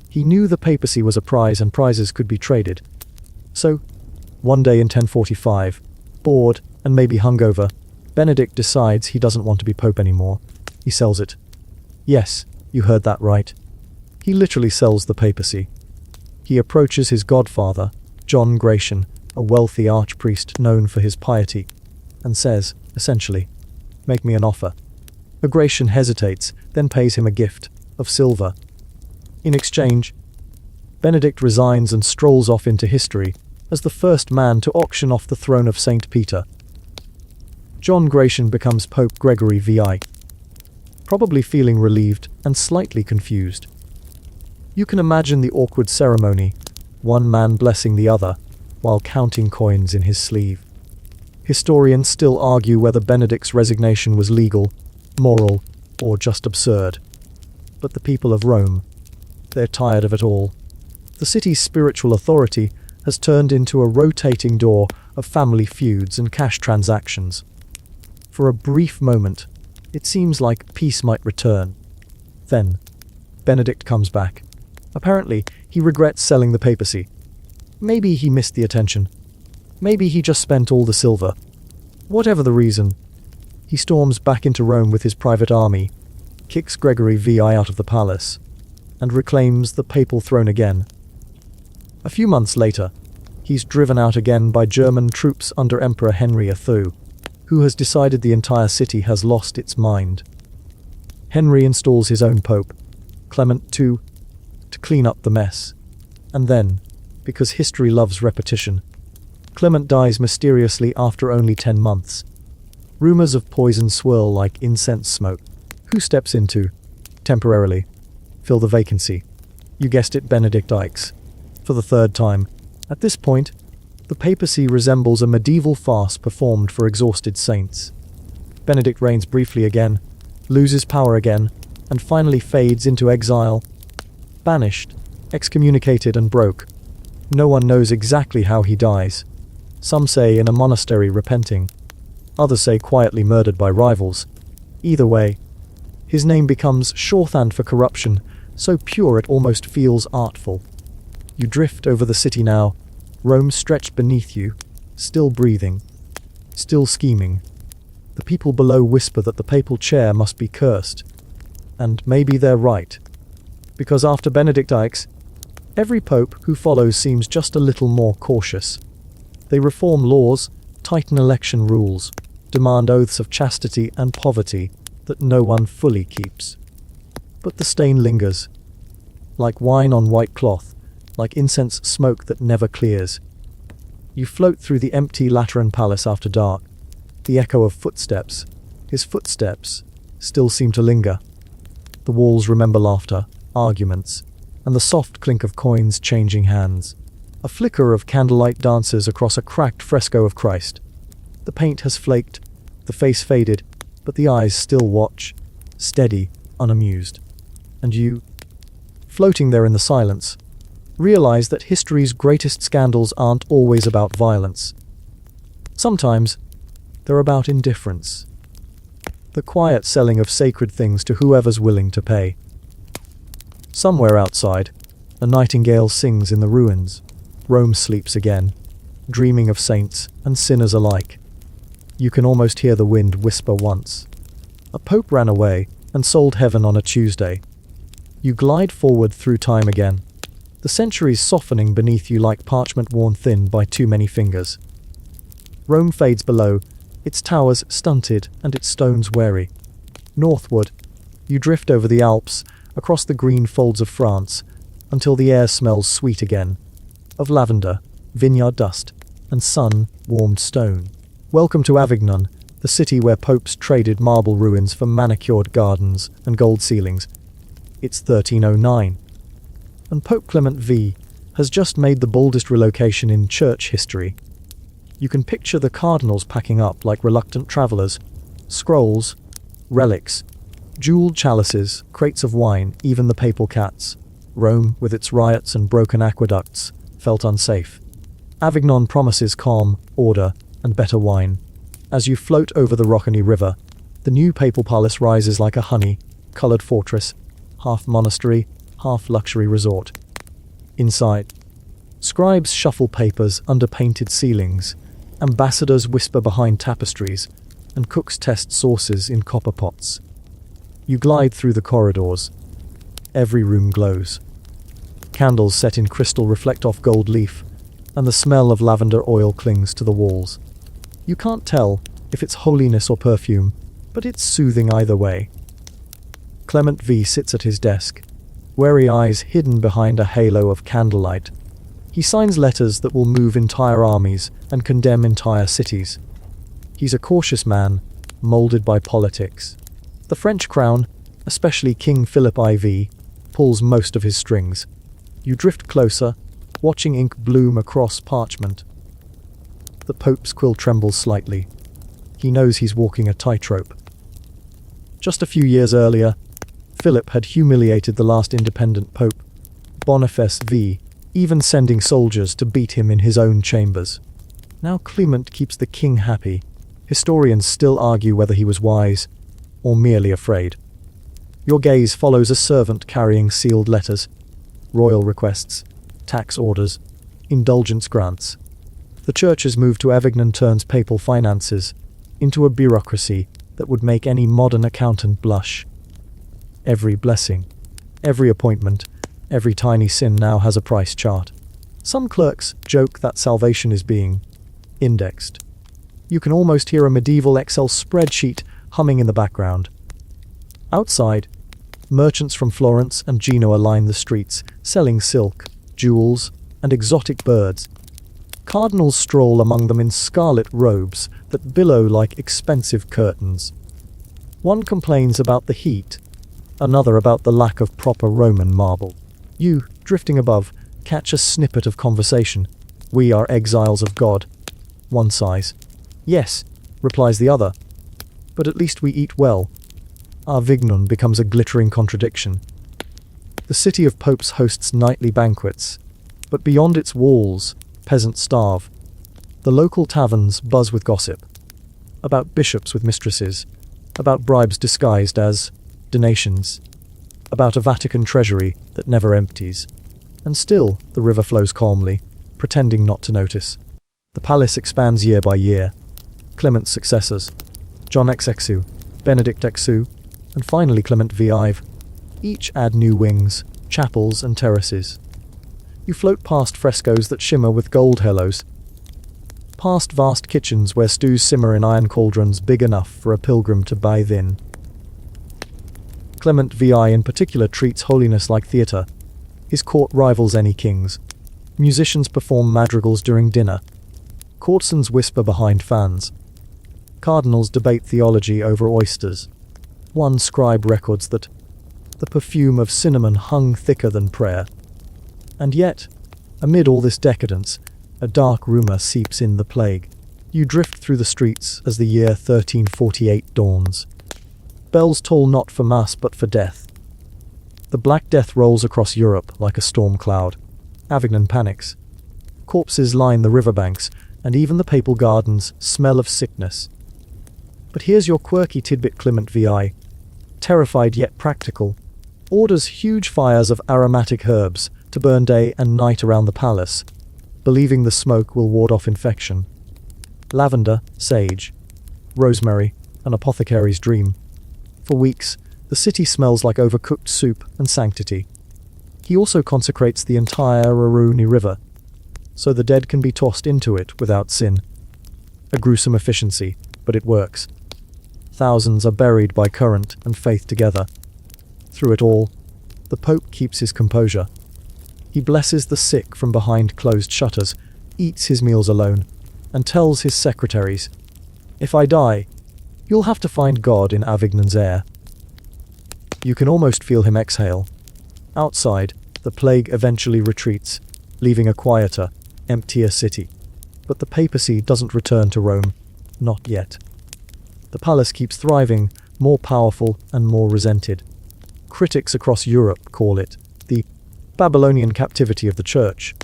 He knew the papacy was a prize and prizes could be traded. So, one day in 1045, bored and maybe hungover, Benedict decides he doesn't want to be pope anymore. He sells it. Yes, you heard that right. He literally sells the papacy. He approaches his godfather, John Gratian, a wealthy archpriest known for his piety, and says, essentially, "Make me an offer." Gratian hesitates, then pays him a gift of silver. In exchange, Benedict resigns and strolls off into history as the first man to auction off the throne of St. Peter. John Gratian becomes Pope Gregory VI, probably feeling relieved and slightly confused. You can imagine the awkward ceremony, one man blessing the other, while counting coins in his sleeve. Historians still argue whether Benedict's resignation was legal, moral, or just absurd. But the people of Rome, they're tired of it all. The city's spiritual authority has turned into a rotating door of family feuds and cash transactions. For a brief moment, it seems like peace might return. Then, Benedict comes back. Apparently, he regrets selling the papacy. Maybe he missed the attention. Maybe he just spent all the silver. Whatever the reason, he storms back into Rome with his private army, kicks Gregory VI out of the palace, and reclaims the papal throne again. A few months later, he's driven out again by German troops under Emperor Henry II, who has decided the entire city has lost its mind. Henry installs his own pope, Clement II, to clean up the mess. And then, because history loves repetition, Clement dies mysteriously after only 10 months. Rumors of poison swirl like incense smoke. Who steps in to, temporarily, fill the vacancy? You guessed it, Benedict IX. For the third time. At this point, the papacy resembles a medieval farce performed for exhausted saints. Benedict reigns briefly again, loses power again, and finally fades into exile. Banished, excommunicated and broke. No one knows exactly how he dies. Some say in a monastery repenting. Others say quietly murdered by rivals. Either way, His name becomes shorthand for corruption, so pure it almost feels artful. You drift over the city now, Rome stretched beneath you, still breathing, still scheming. The people below whisper that the papal chair must be cursed. And maybe they're right. Because after Benedict X, every pope who follows seems just a little more cautious. They reform laws, tighten election rules, demand oaths of chastity and poverty that no one fully keeps. But the stain lingers, like wine on white cloth, like incense smoke that never clears. You float through the empty Lateran palace after dark. The echo of footsteps, his footsteps, still seem to linger. The walls remember laughter, arguments, and the soft clink of coins changing hands. A flicker of candlelight dances across a cracked fresco of Christ. The paint has flaked, the face faded, but the eyes still watch, steady, unamused. And you, floating there in the silence, realize that history's greatest scandals aren't always about violence. Sometimes, they're about indifference. The quiet selling of sacred things to whoever's willing to pay. Somewhere outside, a nightingale sings in the ruins. Rome sleeps again, dreaming of saints and sinners alike. You can almost hear the wind whisper once. A pope ran away and sold heaven on a Tuesday. You glide forward through time again, the centuries softening beneath you like parchment worn thin by too many fingers. Rome fades below, its towers stunted and its stones weary. Northward, you drift over the Alps, across the green folds of France, until the air smells sweet again, of lavender, vineyard dust, and sun-warmed stone. Welcome to Avignon, the city where popes traded marble ruins for manicured gardens and gold ceilings. It's 1309. And Pope Clement V has just made the boldest relocation in church history. You can picture the cardinals packing up like reluctant travelers. Scrolls, relics, jeweled chalices, crates of wine, even the papal cats. Rome, with its riots and broken aqueducts, felt unsafe. Avignon promises calm, order, and better wine. As you float over the Roccani River, the new papal palace rises like a honey-colored fortress, half monastery, half luxury resort. Inside, scribes shuffle papers under painted ceilings, ambassadors whisper behind tapestries, and cooks test sauces in copper pots. You glide through the corridors. Every room glows. Candles set in crystal reflect off gold leaf, and the smell of lavender oil clings to the walls. You can't tell if it's holiness or perfume, but it's soothing either way. Clement V sits at his desk, wary eyes hidden behind a halo of candlelight. He signs letters that will move entire armies and condemn entire cities. He's a cautious man, molded by politics. The French crown, especially King Philip IV, pulls most of his strings. You drift closer, watching ink bloom across parchment. The Pope's quill trembles slightly. He knows he's walking a tightrope. Just a few years earlier, Philip had humiliated the last independent pope, Boniface V, even sending soldiers to beat him in his own chambers. Now Clement keeps the king happy. Historians still argue whether he was wise or merely afraid. Your gaze follows a servant carrying sealed letters, royal requests, tax orders, indulgence grants. The church's move to Avignon turns papal finances into a bureaucracy that would make any modern accountant blush. Every blessing, every appointment, every tiny sin now has a price chart. Some clerks joke that salvation is being indexed. You can almost hear a medieval Excel spreadsheet humming in the background. Outside, merchants from Florence and Genoa line the streets, selling silk, jewels, and exotic birds. Cardinals stroll among them in scarlet robes that billow like expensive curtains. One complains about the heat, another about the lack of proper Roman marble. You, drifting above, catch a snippet of conversation. "We are exiles of God." One sighs. "Yes," replies the other. "But at least we eat well." Avignon becomes a glittering contradiction. The city of popes hosts nightly banquets, but beyond its walls, peasants starve. The local taverns buzz with gossip. About bishops with mistresses, about bribes disguised as donations, about a Vatican treasury that never empties. And still, the river flows calmly, pretending not to notice. The palace expands year by year. Clement's successors, John XXU, Benedict XU, and finally Clement VI, each add new wings, chapels and terraces. You float past frescoes that shimmer with gold halos, past vast kitchens where stews simmer in iron cauldrons big enough for a pilgrim to bathe in. Clement VI in particular treats holiness like theatre. His court rivals any king's. Musicians perform madrigals during dinner. Courtesans whisper behind fans. Cardinals debate theology over oysters. One scribe records that the perfume of cinnamon hung thicker than prayer. And yet, amid all this decadence, a dark rumour seeps in: the plague. You drift through the streets as the year 1348 dawns. Bells toll not for mass but for death. The Black Death rolls across Europe like a storm cloud. Avignon panics. Corpses line the riverbanks, and even the papal gardens smell of sickness. But here's your quirky tidbit: Clement VI, terrified yet practical, orders huge fires of aromatic herbs to burn day and night around the palace, believing the smoke will ward off infection. Lavender, sage, rosemary, an apothecary's dream. For weeks, the city smells like overcooked soup and sanctity. He also consecrates the entire Aruni River, so the dead can be tossed into it without sin. A gruesome efficiency, but it works. Thousands are buried by current and faith together. Through it all, the Pope keeps his composure. He blesses the sick from behind closed shutters, eats his meals alone, and tells his secretaries, "If I die, you'll have to find God in Avignon's air." You can almost feel him exhale. Outside, the plague eventually retreats, leaving a quieter, emptier city. But the papacy doesn't return to Rome. Not yet. The palace keeps thriving, more powerful and more resented. Critics across Europe call it the Babylonian captivity of the Church,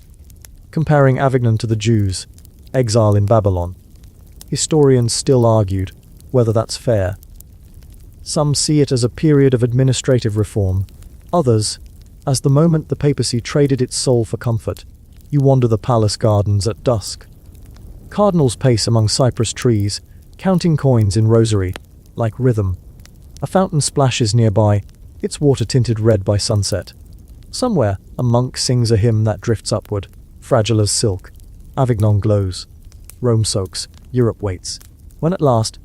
comparing Avignon to the Jews' exile in Babylon. Historians still argued whether that's fair. Some see it as a period of administrative reform, others as the moment the papacy traded its soul for comfort. You wander the palace gardens at dusk. Cardinals pace among cypress trees, counting coins in rosary, like rhythm. A fountain splashes nearby, its water tinted red by sunset. Somewhere, a monk sings a hymn that drifts upward, fragile as silk. Avignon glows. Rome soaks. Europe waits. When at last,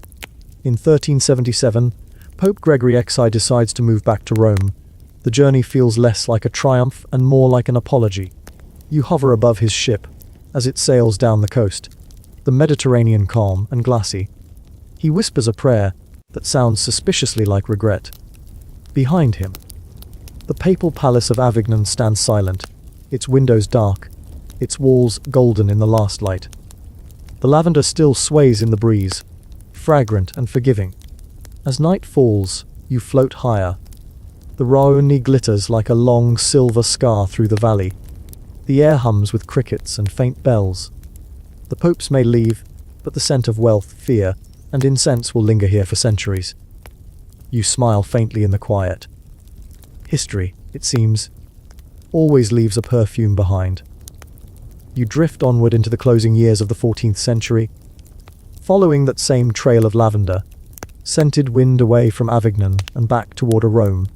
in 1377, Pope Gregory XI decides to move back to Rome, the journey feels less like a triumph and more like an apology. You hover above his ship as it sails down the coast, the Mediterranean calm and glassy. He whispers a prayer that sounds suspiciously like regret. Behind him, the papal palace of Avignon stands silent, its windows dark, its walls golden in the last light. The lavender still sways in the breeze, fragrant and forgiving. As night falls, you float higher. The Raoni glitters like a long silver scar through the valley. The air hums with crickets and faint bells. The popes may leave, but the scent of wealth, fear, and incense will linger here for centuries. You smile faintly in the quiet. History, it seems, always leaves a perfume behind. You drift onward into the closing years of the 14th century, following that same trail of lavender, scented wind away from Avignon and back toward a Rome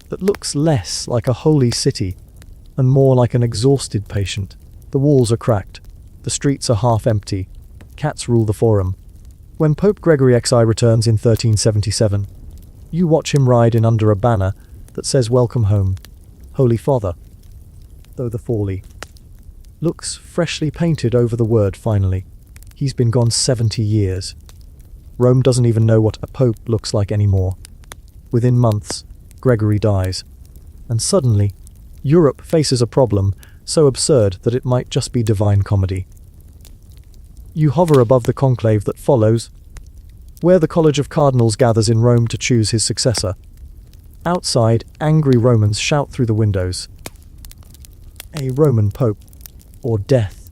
that looks less like a holy city and more like an exhausted patient. The walls are cracked, the streets are half empty, cats rule the forum. When Pope Gregory XI returns in 1377, you watch him ride in under a banner that says "Welcome home, Holy Father," though the folly looks freshly painted over the word finally. He's been gone 70 years. Rome doesn't even know what a pope looks like anymore. Within months, Gregory dies, and suddenly, Europe faces a problem so absurd that it might just be divine comedy. You hover above the conclave that follows, where the College of Cardinals gathers in Rome to choose his successor. Outside, angry Romans shout through the windows, "A Roman Pope, or death."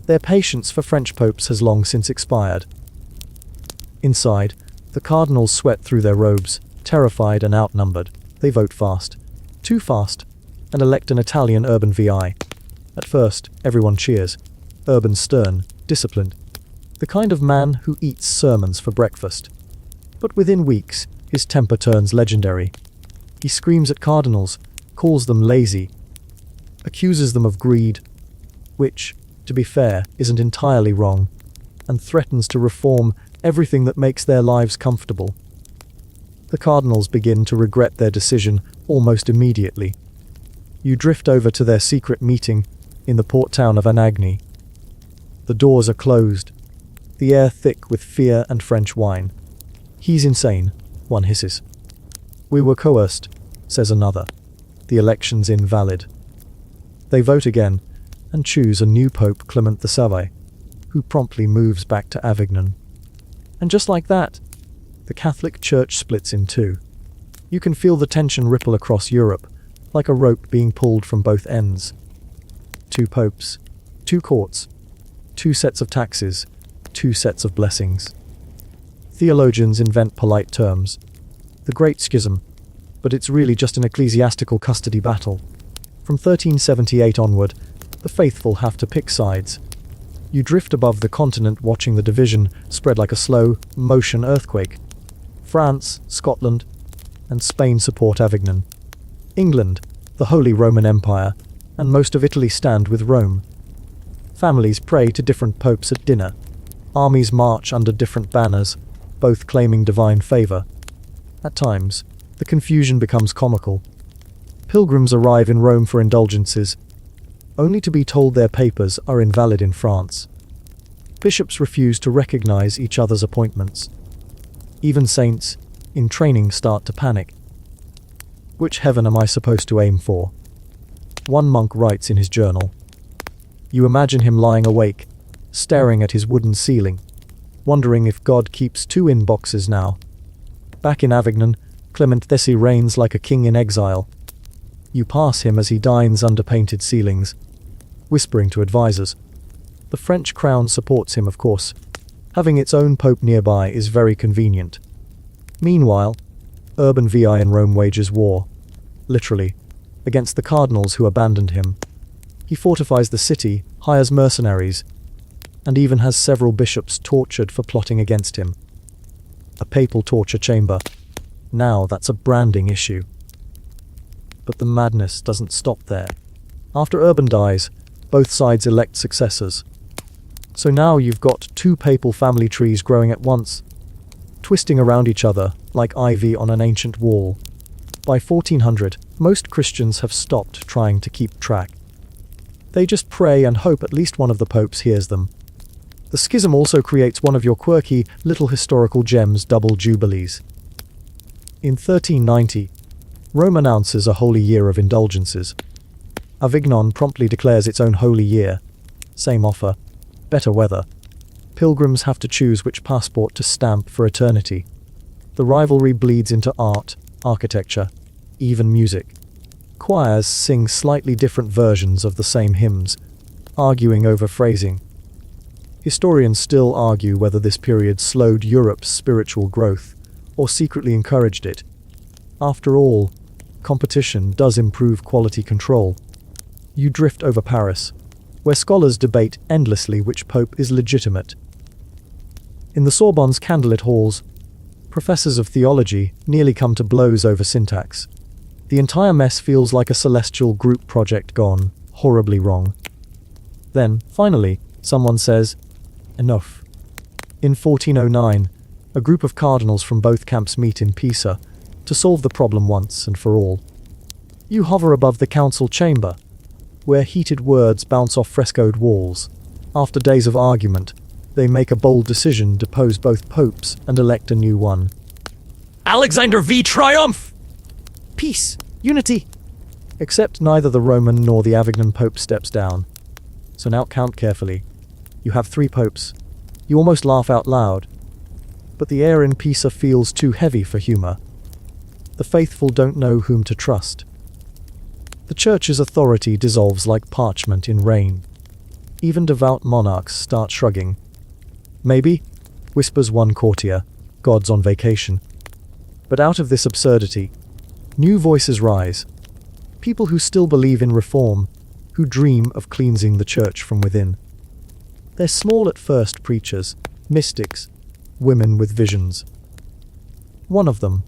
Their patience for French popes has long since expired. Inside, the cardinals sweat through their robes, Terrified and outnumbered, they vote fast. Too fast, and elect an Italian urban VI. At first, everyone cheers. Urban's stern, disciplined. The kind of man who eats sermons for breakfast. But within weeks, his temper turns legendary. He screams at cardinals, calls them lazy, accuses them of greed, which, to be fair, isn't entirely wrong, and threatens to reform everything that makes their lives comfortable. The cardinals begin to regret their decision almost immediately. You drift over to their secret meeting in the port town of Anagni. The doors are closed, the air thick with fear and French wine. "He's insane," one hisses. "We were coerced," says another. "The election's invalid." They vote again and choose a new Pope, Clement VII, who promptly moves back to Avignon. And just like that, the Catholic Church splits in two. You can feel the tension ripple across Europe, like a rope being pulled from both ends. Two popes, two courts, two sets of taxes, two sets of blessings. Theologians invent polite terms. The Great Schism, but it's really just an ecclesiastical custody battle. From 1378 onward, the faithful have to pick sides. You drift above the continent watching the division spread like a slow-motion earthquake. France, Scotland, and Spain support Avignon. England, the Holy Roman Empire, and most of Italy stand with Rome. Families pray to different popes at dinner. Armies march under different banners, both claiming divine favor. At times, the confusion becomes comical. Pilgrims arrive in Rome for indulgences, only to be told their papers are invalid in France. Bishops refuse to recognize each other's appointments. Even saints, in training, start to panic. Which heaven am I supposed to aim for? One monk writes in his journal. You imagine him lying awake, staring at his wooden ceiling, wondering if God keeps two inboxes now. Back in Avignon, Clement VII reigns like a king in exile. You pass him as he dines under painted ceilings, whispering to advisors. The French crown supports him, of course. Having its own pope nearby is very convenient. Meanwhile, Urban VI in Rome wages war, literally, against the cardinals who abandoned him. He fortifies the city, hires mercenaries, and even has several bishops tortured for plotting against him. A papal torture chamber. Now that's a branding issue. But the madness doesn't stop there. After Urban dies, both sides elect successors. So now you've got two papal family trees growing at once, twisting around each other like ivy on an ancient wall. By 1400, most Christians have stopped trying to keep track. They just pray and hope at least one of the popes hears them. The schism also creates one of your quirky little historical gems, double jubilees. In 1390, Rome announces a holy year of indulgences. Avignon promptly declares its own holy year. Same offer, better weather. Pilgrims have to choose which passport to stamp for eternity. The rivalry bleeds into art, architecture, even music. Choirs sing slightly different versions of the same hymns, arguing over phrasing. Historians still argue whether this period slowed Europe's spiritual growth or secretly encouraged it. After all, competition does improve quality control. You drift over Paris, where scholars debate endlessly which pope is legitimate. In the Sorbonne's candlelit halls, professors of theology nearly come to blows over syntax. The entire mess feels like a celestial group project gone horribly wrong. Then, finally, someone says, enough. In 1409, a group of cardinals from both camps meet in Pisa to solve the problem once and for all. You hover above the council chamber, where heated words bounce off frescoed walls. After days of argument, they make a bold decision, depose both popes and elect a new one. Alexander V. Triumph! Peace, unity. Except neither the Roman nor the Avignon pope steps down. So now count carefully. You have 3 popes. You almost laugh out loud. But the air in Pisa feels too heavy for humor. The faithful don't know whom to trust. The church's authority dissolves like parchment in rain. Even devout monarchs start shrugging. Maybe, whispers one courtier, God's on vacation. But out of this absurdity, new voices rise. People who still believe in reform, who dream of cleansing the church from within. They're small at first preachers, mystics, women with visions. One of them,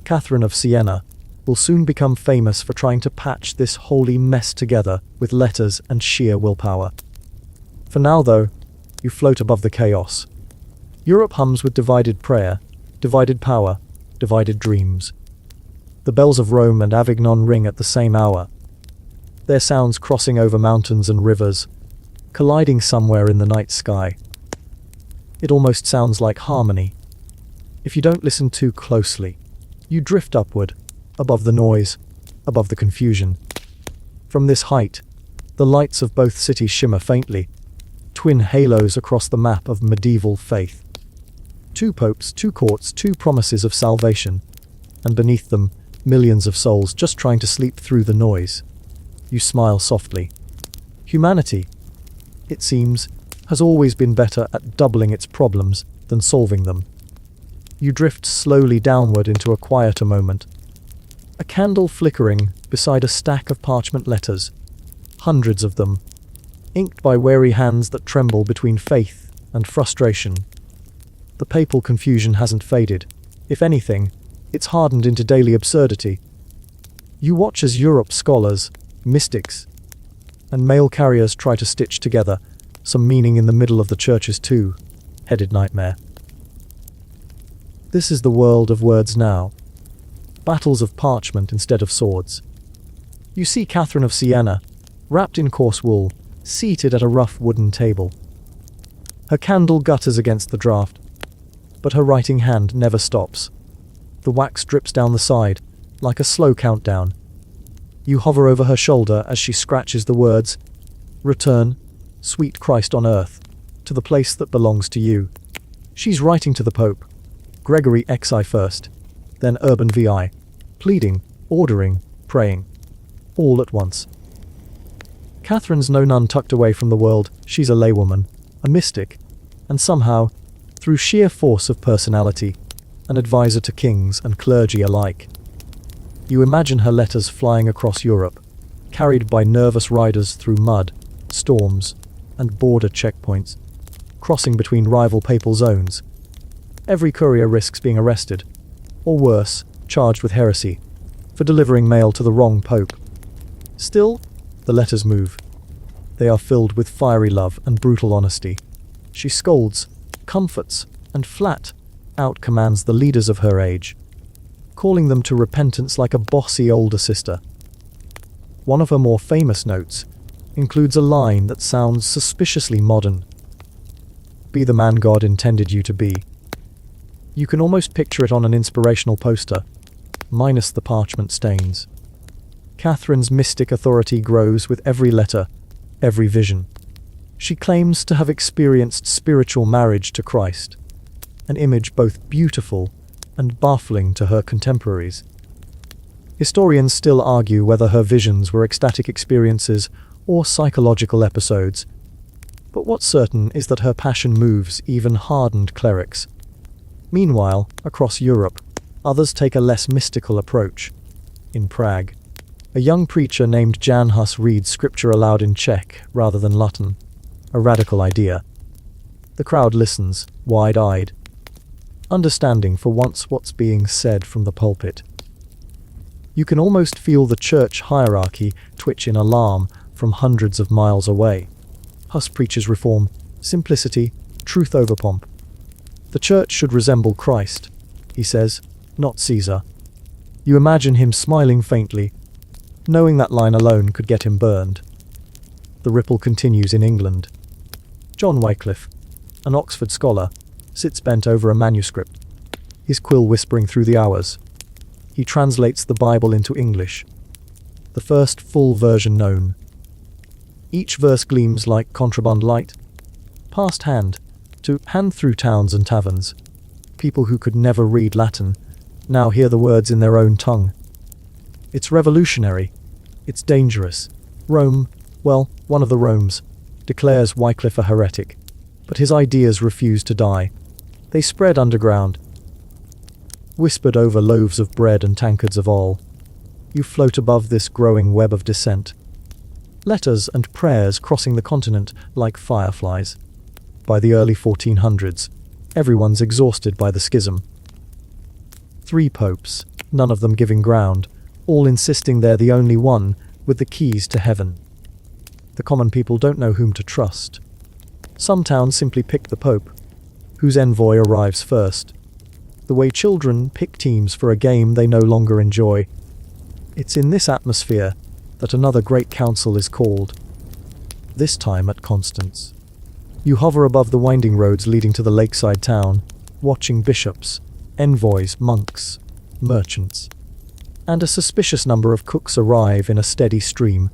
Catherine of Siena, will soon become famous for trying to patch this holy mess together with letters and sheer willpower. For now, though, you float above the chaos. Europe hums with divided prayer, divided power, divided dreams. The bells of Rome and Avignon ring at the same hour, their sounds crossing over mountains and rivers, colliding somewhere in the night sky. It almost sounds like harmony. If you don't listen too closely, you drift upward, above the noise, above the confusion. From this height, the lights of both cities shimmer faintly, twin halos across the map of medieval faith. 2 popes, 2 courts, 2 promises of salvation, and beneath them, millions of souls just trying to sleep through the noise. You smile softly. Humanity, it seems, has always been better at doubling its problems than solving them. You drift slowly downward into a quieter moment. A candle flickering beside a stack of parchment letters, hundreds of them, inked by wary hands that tremble between faith and frustration. The papal confusion hasn't faded. If anything, it's hardened into daily absurdity. You watch as Europe's scholars, mystics, and mail carriers try to stitch together some meaning in the middle of the church's two-headed nightmare. This is the world of words now. Battles of parchment instead of swords. You see Catherine of Siena, wrapped in coarse wool, seated at a rough wooden table. Her candle gutters against the draught, but her writing hand never stops. The wax drips down the side, like a slow countdown. You hover over her shoulder as she scratches the words, "Return, sweet Christ on earth, to the place that belongs to you." She's writing to the Pope, Gregory XI first, then Urban VI, pleading, ordering, praying, all at once. Catherine's no nun tucked away from the world. She's a laywoman, a mystic, and somehow, through sheer force of personality, an advisor to kings and clergy alike. You imagine her letters flying across Europe, carried by nervous riders through mud, storms, and border checkpoints, crossing between rival papal zones. Every courier risks being arrested, or worse, charged with heresy, for delivering mail to the wrong pope. Still, the letters move. They are filled with fiery love and brutal honesty. She scolds, comforts, and flat out commands the leaders of her age, calling them to repentance like a bossy older sister. One of her more famous notes includes a line that sounds suspiciously modern. "Be the man God intended you to be." You can almost picture it on an inspirational poster, minus the parchment stains. Catherine's mystic authority grows with every letter, every vision. She claims to have experienced spiritual marriage to Christ, an image both beautiful and baffling to her contemporaries. Historians still argue whether her visions were ecstatic experiences or psychological episodes, but what's certain is that her passion moves even hardened clerics. Meanwhile, across Europe, others take a less mystical approach. In Prague, a young preacher named Jan Hus reads scripture aloud in Czech rather than Latin, a radical idea. The crowd listens, wide-eyed, understanding for once what's being said from the pulpit. You can almost feel the church hierarchy twitch in alarm from hundreds of miles away. Hus preaches reform, simplicity, truth over pomp. The church should resemble Christ, he says, not Caesar. You imagine him smiling faintly, knowing that line alone could get him burned. The ripple continues in England. John Wycliffe, an Oxford scholar, sits bent over a manuscript, his quill whispering through the hours. He translates the Bible into English, the first full version known. Each verse gleams like contraband light, past hand, to hand through towns and taverns. People who could never read Latin now hear the words in their own tongue. It's revolutionary. It's dangerous. Rome, well, one of the Romes, declares Wycliffe a heretic, but his ideas refuse to die. They spread underground. whispered over loaves of bread and tankards of oil. You float above this growing web of dissent. Letters and prayers crossing the continent like fireflies. By the early 1400s, everyone's exhausted by the schism. 3 popes, none of them giving ground, all insisting they're the only one with the keys to heaven. The common people don't know whom to trust. Some towns simply pick the pope, whose envoy arrives first. The way children pick teams for a game they no longer enjoy. It's in this atmosphere that another great council is called, this time at Constance. You hover above the winding roads leading to the lakeside town, watching bishops, envoys, monks, merchants, and a suspicious number of cooks arrive in a steady stream.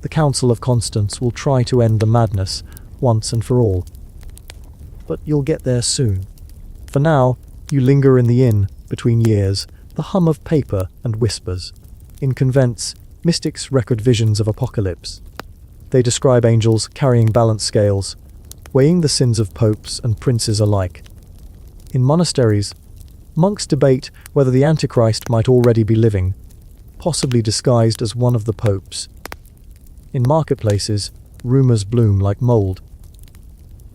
The Council of Constance will try to end the madness once and for all. But you'll get there soon. For now, you linger in the inn, between years, the hum of paper and whispers. In convents, mystics record visions of apocalypse. They describe angels carrying balance scales, weighing the sins of popes and princes alike. In monasteries, monks debate whether the Antichrist might already be living, possibly disguised as one of the popes. In marketplaces, rumors bloom like mold.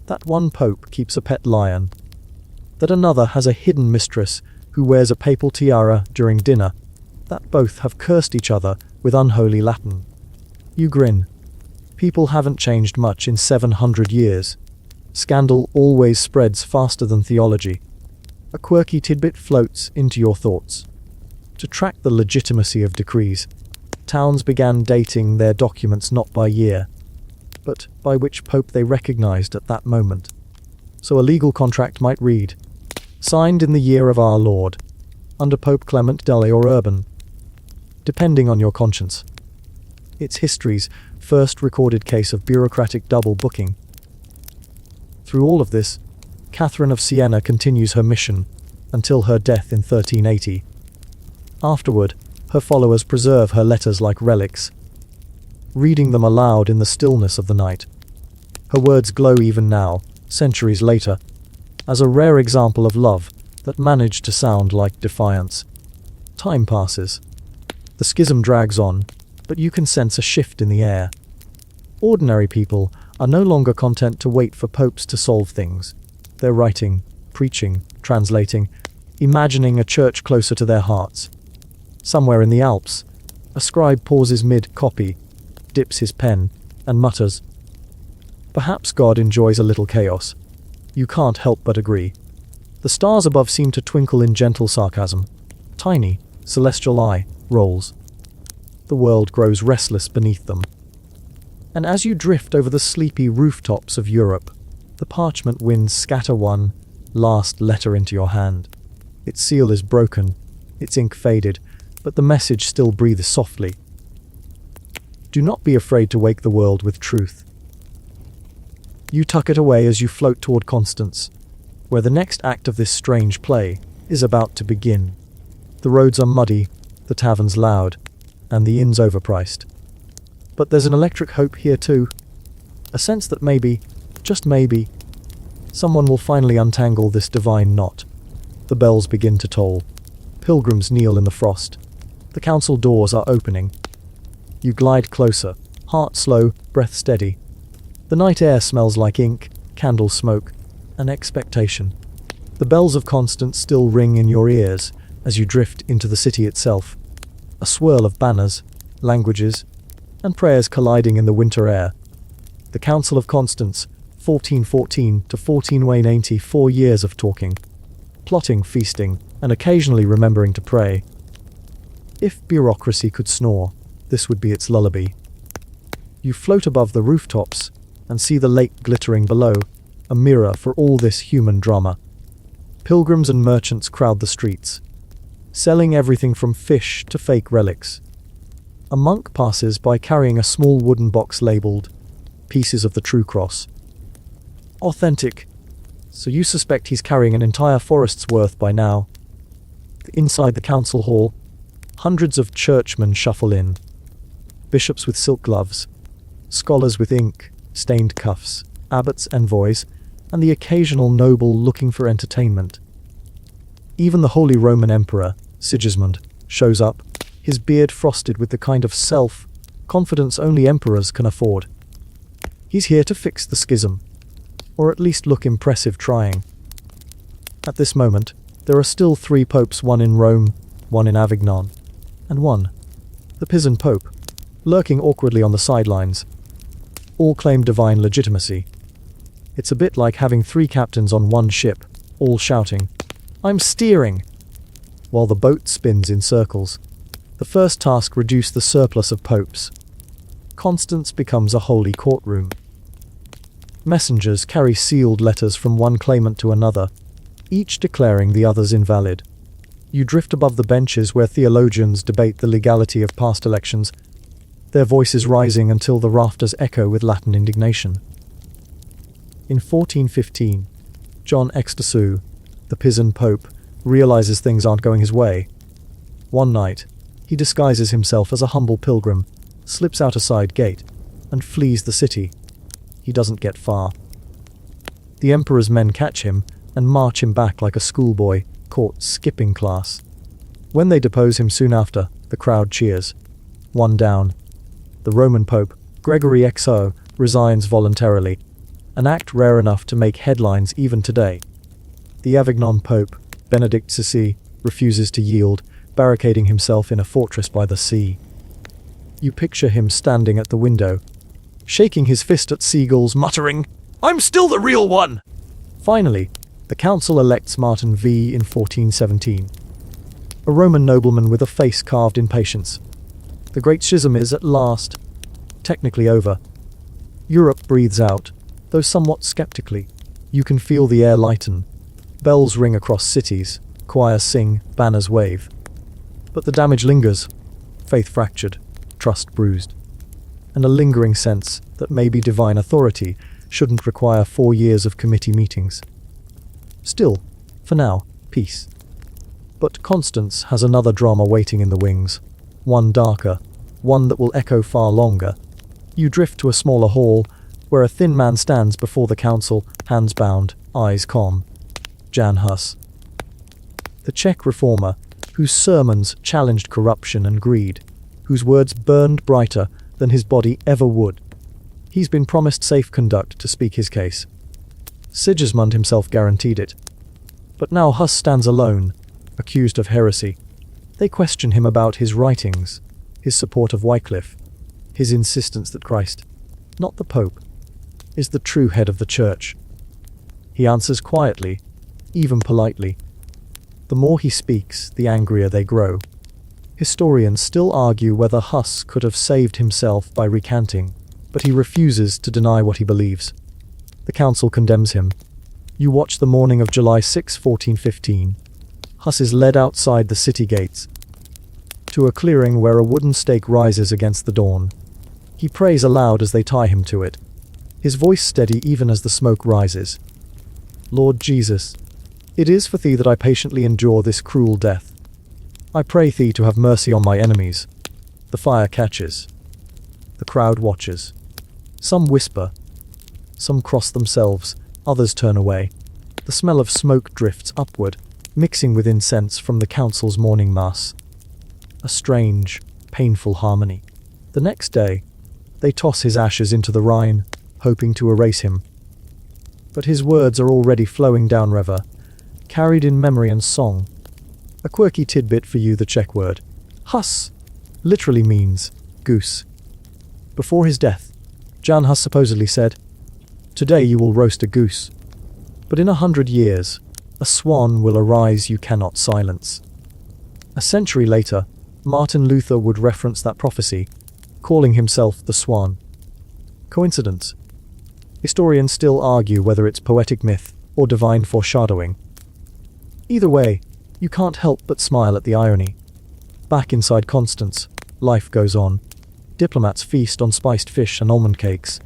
That one pope keeps a pet lion. That another has a hidden mistress who wears a papal tiara during dinner. That both have cursed each other with unholy Latin. You grin. People haven't changed much in 700 years. Scandal always spreads faster than theology. A quirky tidbit floats into your thoughts. To track the legitimacy of decrees, towns began dating their documents not by year, but by which pope they recognized at that moment. So a legal contract might read, signed in the year of our Lord, under Pope Clement Dele or Urban, depending on your conscience. It's history's first recorded case of bureaucratic double booking. Through all of this, Catherine of Siena continues her mission until her death in 1380. Afterward, her followers preserve her letters like relics, reading them aloud in the stillness of the night. Her words glow even now, centuries later, as a rare example of love that managed to sound like defiance. Time passes. The schism drags on, but you can sense a shift in the air. Ordinary people are no longer content to wait for popes to solve things. They're writing, preaching, translating, imagining a church closer to their hearts. Somewhere in the Alps, a scribe pauses mid-copy, dips his pen, and mutters, "Perhaps God enjoys a little chaos." You can't help but agree. The stars above seem to twinkle in gentle sarcasm. Tiny, celestial eye rolls. The world grows restless beneath them. And as you drift over the sleepy rooftops of Europe, the parchment winds scatter one last letter into your hand. Its seal is broken, its ink faded, but the message still breathes softly. Do not be afraid to wake the world with truth. You tuck it away as you float toward Constance, where the next act of this strange play is about to begin. The roads are muddy, the taverns loud, and the inns overpriced. But there's an electric hope here too. A sense that maybe, just maybe, someone will finally untangle this divine knot. The bells begin to toll. Pilgrims kneel in the frost. The council doors are opening. You glide closer, heart slow, breath steady. The night air smells like ink, candle smoke, and expectation. The bells of Constance still ring in your ears as you drift into the city itself. A swirl of banners, languages, and prayers colliding in the winter air. The Council of Constance, 1414 to 1480, 4 years of talking, plotting, feasting, and occasionally remembering to pray. If bureaucracy could snore, this would be its lullaby. You float above the rooftops and see the lake glittering below, a mirror for all this human drama. Pilgrims and merchants crowd the streets, selling everything from fish to fake relics. A monk passes by carrying a small wooden box labeled "Pieces of the True Cross." Authentic, so you suspect he's carrying an entire forest's worth by now. Inside the council hall, hundreds of churchmen shuffle in. Bishops with silk gloves, scholars with ink-stained cuffs, abbots, envoys, and the occasional noble looking for entertainment. Even the Holy Roman Emperor, Sigismund, shows up, his beard frosted with the kind of self-confidence only emperors can afford. He's here to fix the schism, or at least look impressive trying. At this moment, there are still 3 popes, one in Rome, one in Avignon, and one, the Pisan Pope, lurking awkwardly on the sidelines. All claim divine legitimacy. It's a bit like having 3 captains on one ship, all shouting, "I'm steering!" while the boat spins in circles. The first task reduced the surplus of popes. Constance becomes a holy courtroom. Messengers carry sealed letters from one claimant to another, each declaring the others invalid. You drift above the benches where theologians debate the legality of past elections, their voices rising until the rafters echo with Latin indignation. In 1415, John Extasou, the Pisan Pope, realizes things aren't going his way. One night, he disguises himself as a humble pilgrim, slips out a side gate, and flees the city. He doesn't get far. The emperor's men catch him and march him back like a schoolboy caught skipping class. When they depose him soon after, the crowd cheers. One down. The Roman Pope, Gregory XO, resigns voluntarily, an act rare enough to make headlines even today. The Avignon Pope, Benedict XVI, refuses to yield, barricading himself in a fortress by the sea. You picture him standing at the window, shaking his fist at seagulls, muttering, "I'm still the real one!" Finally, the council elects Martin V in 1417, a Roman nobleman with a face carved in patience. The Great Schism is, at last, technically over. Europe breathes out, though somewhat skeptically. You can feel the air lighten. Bells ring across cities, choirs sing, banners wave. But the damage lingers, faith fractured, trust bruised, and a lingering sense that maybe divine authority shouldn't require 4 years of committee meetings. Still, for now, peace. But Constance has another drama waiting in the wings, one darker, one that will echo far longer. You drift to a smaller hall, where a thin man stands before the council, hands bound, eyes calm. Jan Hus. The Czech reformer, whose sermons challenged corruption and greed, whose words burned brighter than his body ever would. He's been promised safe conduct to speak his case. Sigismund himself guaranteed it. But now Hus stands alone, accused of heresy. They question him about his writings, his support of Wycliffe, his insistence that Christ, not the Pope, is the true head of the Church. He answers quietly, even politely. The more he speaks, the angrier they grow. Historians still argue whether Hus could have saved himself by recanting, but he refuses to deny what he believes. The council condemns him. You watch the morning of July 6, 1415. Hus is led outside the city gates, to a clearing where a wooden stake rises against the dawn. He prays aloud as they tie him to it, his voice steady even as the smoke rises. "Lord Jesus, it is for thee that I patiently endure this cruel death. I pray thee to have mercy on my enemies." The fire catches. The crowd watches. Some whisper. Some cross themselves, others turn away. The smell of smoke drifts upward, mixing with incense from the council's morning mass. A strange, painful harmony. The next day, they toss his ashes into the Rhine, hoping to erase him. But his words are already flowing downriver, carried in memory and song. A quirky tidbit for you, the Czech word Hus literally means goose. Before his death, Jan Hus supposedly said, "Today you will roast a goose, but in 100 years, a swan will arise you cannot silence." A century later, Martin Luther would reference that prophecy, calling himself the swan. Coincidence? Historians still argue whether it's poetic myth or divine foreshadowing. Either way, you can't help but smile at the irony. Back inside Constance, life goes on. Diplomats feast on spiced fish and almond cakes.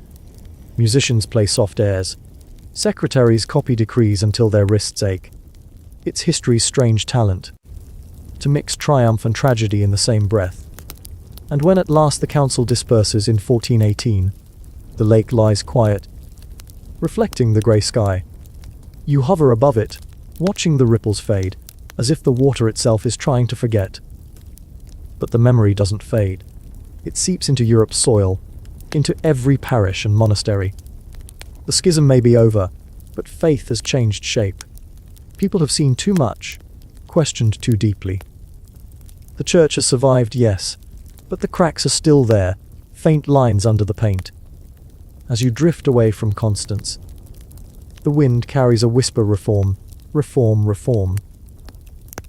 Musicians play soft airs. Secretaries copy decrees until their wrists ache. It's history's strange talent, to mix triumph and tragedy in the same breath. And when at last the council disperses in 1418, the lake lies quiet, reflecting the grey sky. You hover above it, watching the ripples fade, as if the water itself is trying to forget. But the memory doesn't fade. It seeps into Europe's soil, into every parish and monastery. The schism may be over, but faith has changed shape. People have seen too much, questioned too deeply. The church has survived, yes, but the cracks are still there, faint lines under the paint. As you drift away from Constance, the wind carries a whisper: reform, reform, reform.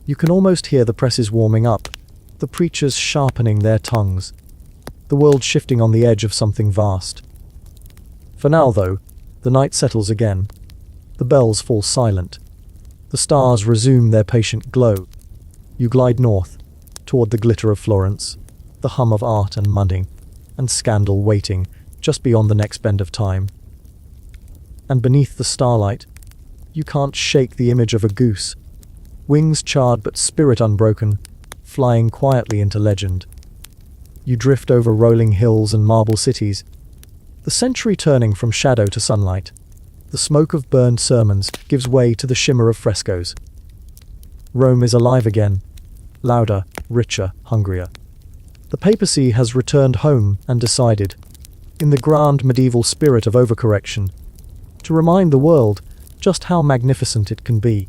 You can almost hear the presses warming up, the preachers sharpening their tongues, the world shifting on the edge of something vast. For now, though, the night settles again. The bells fall silent. The stars resume their patient glow. You glide north, toward the glitter of Florence, the hum of art and money, and scandal waiting just beyond the next bend of time. And beneath the starlight, you can't shake the image of a goose, wings charred but spirit unbroken, flying quietly into legend. You drift over rolling hills and marble cities, the century turning from shadow to sunlight. The smoke of burned sermons gives way to the shimmer of frescoes. Rome is alive again, louder, richer, hungrier. The papacy has returned home and decided, in the grand medieval spirit of overcorrection, to remind the world just how magnificent it can be.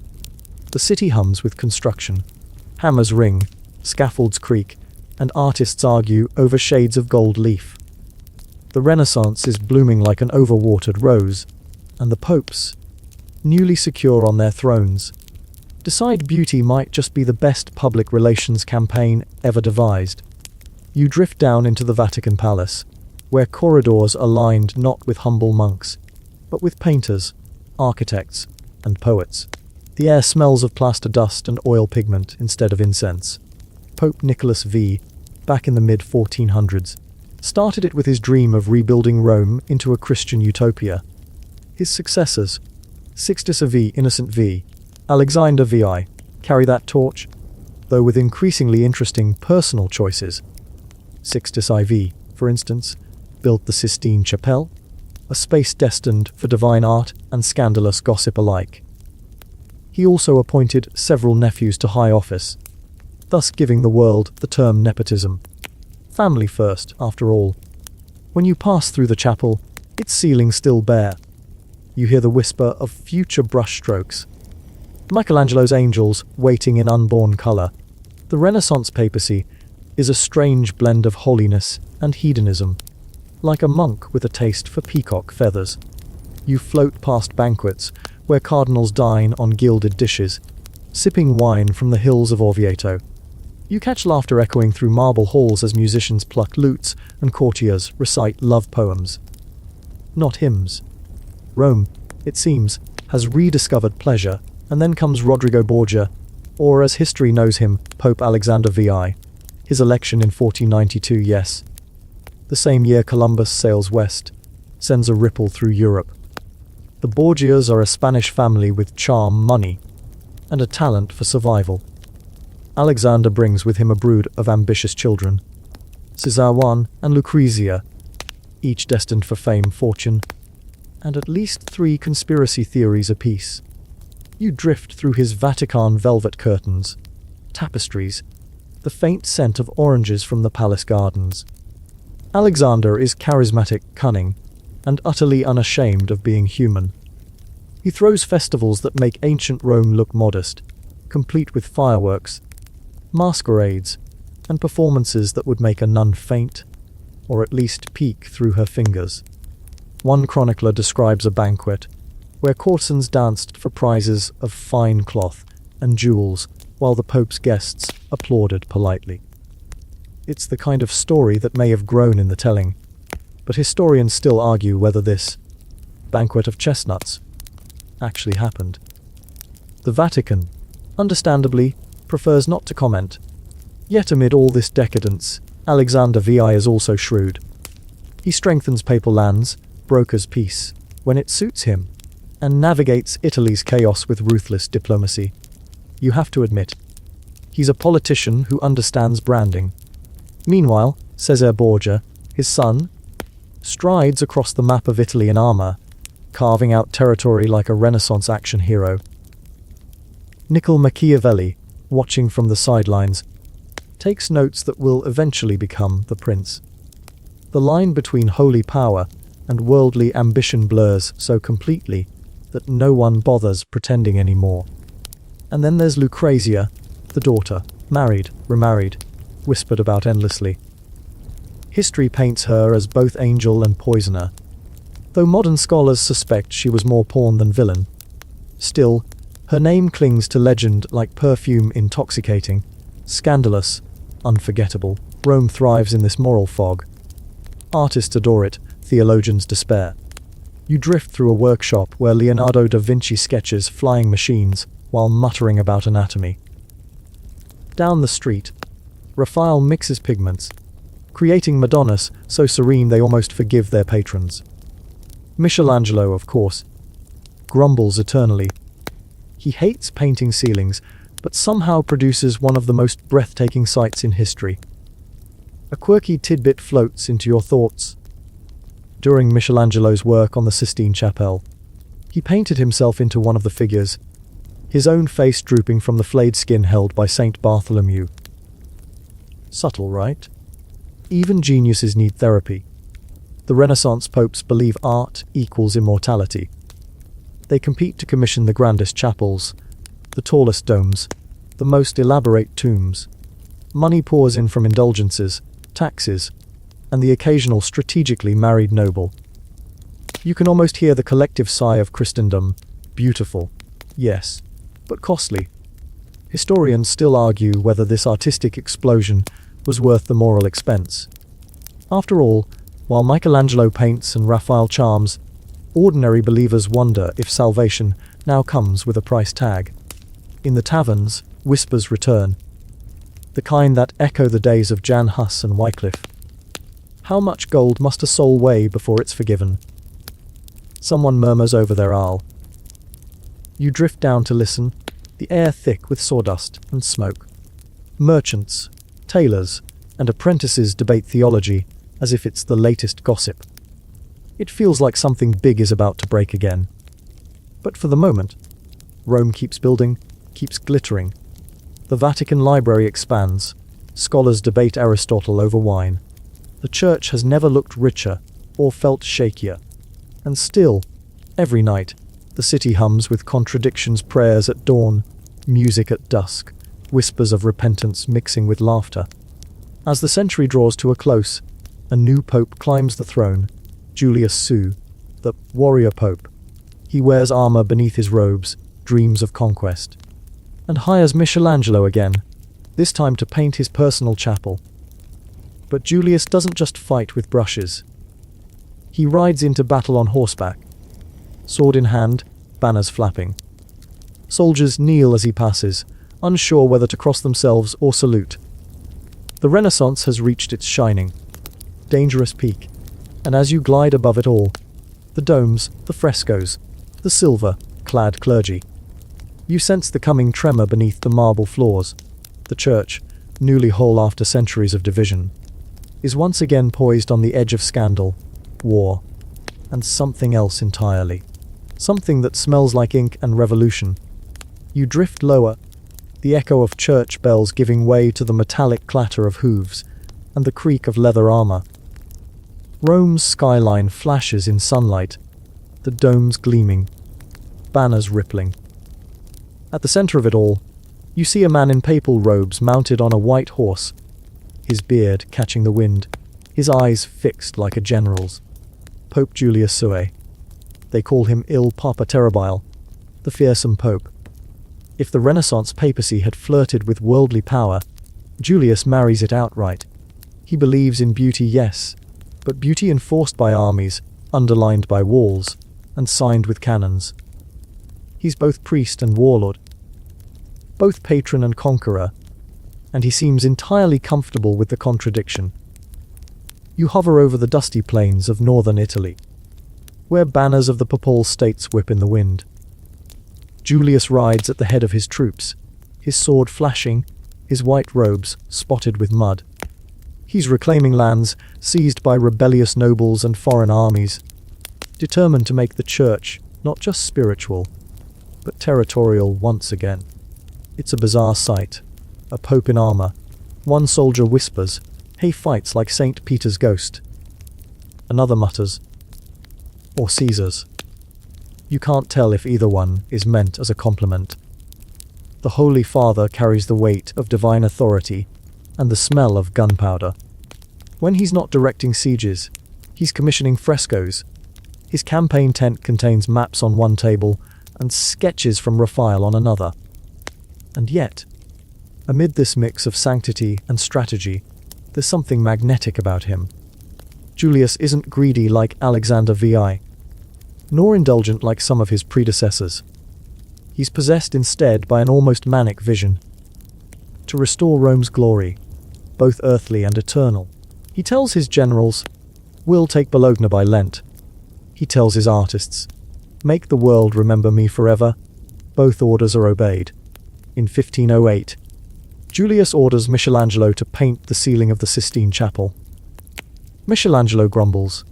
The city hums with construction. Hammers ring, scaffolds creak, and artists argue over shades of gold leaf. The Renaissance is blooming like an overwatered rose, and the popes, newly secure on their thrones, decide beauty might just be the best public relations campaign ever devised. You drift down into the Vatican Palace, where corridors are lined not with humble monks, but with painters, architects, and poets. The air smells of plaster dust and oil pigment instead of incense. Pope Nicholas V, back in the mid-1400s, started it with his dream of rebuilding Rome into a Christian utopia. His successors, Sixtus IV, Innocent V, Alexander VI, carry that torch, though with increasingly interesting personal choices. Sixtus IV, for instance, built the Sistine Chapel, a space destined for divine art and scandalous gossip alike. He also appointed several nephews to high office, thus giving the world the term nepotism. Family first, after all. When you pass through the chapel, its ceiling still bare. You hear the whisper of future brushstrokes. Michelangelo's angels waiting in unborn colour. The Renaissance papacy is a strange blend of holiness and hedonism, like a monk with a taste for peacock feathers. You float past banquets where cardinals dine on gilded dishes, sipping wine from the hills of Orvieto. You catch laughter echoing through marble halls as musicians pluck lutes and courtiers recite love poems, not hymns. Rome, it seems, has rediscovered pleasure, and then comes Rodrigo Borgia, or as history knows him, Pope Alexander VI. His election in 1492, yes. The same year Columbus sails west, sends a ripple through Europe. The Borgias are a Spanish family with charm, money, and a talent for survival. Alexander brings with him a brood of ambitious children, Caesar I and Lucrezia, each destined for fame, fortune, and at least 3 conspiracy theories apiece. You drift through his Vatican velvet curtains, tapestries, the faint scent of oranges from the palace gardens. Alexander is charismatic, cunning, and utterly unashamed of being human. He throws festivals that make ancient Rome look modest, complete with fireworks, masquerades, and performances that would make a nun faint, or at least peek through her fingers. One chronicler describes a banquet where courtesans danced for prizes of fine cloth and jewels while the Pope's guests applauded politely. It's the kind of story that may have grown in the telling, but historians still argue whether this banquet of chestnuts actually happened. The Vatican, understandably, prefers not to comment. Yet amid all this decadence, Alexander VI is also shrewd. He strengthens papal lands, brokers peace, when it suits him, and navigates Italy's chaos with ruthless diplomacy. You have to admit, he's a politician who understands branding. Meanwhile, Cesare Borgia, his son, strides across the map of Italy in armour, carving out territory like a Renaissance action hero. Niccolo Machiavelli, watching from the sidelines, takes notes that will eventually become the prince. The line between holy power and worldly ambition blurs so completely that no one bothers pretending anymore. And then there's Lucrezia, the daughter, married, remarried, whispered about endlessly. History paints her as both angel and poisoner, though modern scholars suspect she was more pawn than villain. Still, her name clings to legend like perfume, intoxicating, scandalous, unforgettable. Rome thrives in this moral fog. Artists adore it, theologians despair. You drift through a workshop where Leonardo da Vinci sketches flying machines while muttering about anatomy. Down the street, Raphael mixes pigments, creating Madonnas so serene they almost forgive their patrons. Michelangelo, of course, grumbles eternally. He hates painting ceilings, but somehow produces one of the most breathtaking sights in history. A quirky tidbit floats into your thoughts. During Michelangelo's work on the Sistine Chapel, he painted himself into one of the figures, his own face drooping from the flayed skin held by Saint Bartholomew. Subtle, right? Even geniuses need therapy. The Renaissance popes believe art equals immortality. They compete to commission the grandest chapels, the tallest domes, the most elaborate tombs. Money pours in from indulgences, taxes, and the occasional strategically married noble. You can almost hear the collective sigh of Christendom. Beautiful, yes, but costly. Historians still argue whether this artistic explosion was worth the moral expense. After all, while Michelangelo paints and Raphael charms, ordinary believers wonder if salvation now comes with a price tag. In the taverns, whispers return, the kind that echo the days of Jan Hus and Wycliffe. How much gold must a soul weigh before it's forgiven? Someone murmurs over their aisle. You drift down to listen, the air thick with sawdust and smoke. Merchants, tailors, and apprentices debate theology as if it's the latest gossip. It feels like something big is about to break again. But for the moment, Rome keeps building, keeps glittering. The Vatican library expands. Scholars debate Aristotle over wine. The church has never looked richer or felt shakier. And still, every night, the city hums with contradictions, prayers at dawn, music at dusk, whispers of repentance mixing with laughter. As the century draws to a close, a new pope climbs the throne, Julius Caesar, the warrior pope. He wears armor beneath his robes, dreams of conquest, and hires Michelangelo again, this time to paint his personal chapel. But Julius doesn't just fight with brushes. He rides into battle on horseback, sword in hand, banners flapping. Soldiers kneel as he passes, unsure whether to cross themselves or salute. The Renaissance has reached its shining, dangerous peak, and as you glide above it all, the domes, the frescoes, the silver-clad clergy, you sense the coming tremor beneath the marble floors. The church, newly whole after centuries of division, is once again poised on the edge of scandal, war, and something else entirely. Something that smells like ink and revolution. You drift lower, the echo of church bells giving way to the metallic clatter of hooves and the creak of leather armor. Rome's skyline flashes in sunlight, the domes gleaming, banners rippling. At the center of it all, you see a man in papal robes mounted on a white horse, his beard catching the wind, his eyes fixed like a general's. Pope Julius Caesar. They call him Il Papa Terribile, the fearsome pope. If the Renaissance papacy had flirted with worldly power, Julius marries it outright. He believes in beauty, yes, but beauty enforced by armies, underlined by walls, and signed with cannons. He's both priest and warlord, both patron and conqueror, and he seems entirely comfortable with the contradiction. You hover over the dusty plains of northern Italy, where banners of the Papal states whip in the wind. Julius rides at the head of his troops, his sword flashing, his white robes spotted with mud. He's reclaiming lands seized by rebellious nobles and foreign armies, determined to make the church not just spiritual, but territorial once again. It's a bizarre sight. A pope in armor. One soldier whispers, "Hey, fights like St. Peter's ghost." Another mutters, "Or Caesar's." You can't tell if either one is meant as a compliment. The Holy Father carries the weight of divine authority and the smell of gunpowder. When he's not directing sieges, he's commissioning frescoes. His campaign tent contains maps on one table and sketches from Raphael on another. And yet, amid this mix of sanctity and strategy, there's something magnetic about him. Julius isn't greedy like Alexander VI, nor indulgent like some of his predecessors. He's possessed instead by an almost manic vision. To restore Rome's glory, both earthly and eternal. He tells his generals, "We'll take Bologna by Lent." He tells his artists, "Make the world remember me forever." Both orders are obeyed. In 1508, Julius orders Michelangelo to paint the ceiling of the Sistine Chapel. Michelangelo grumbles.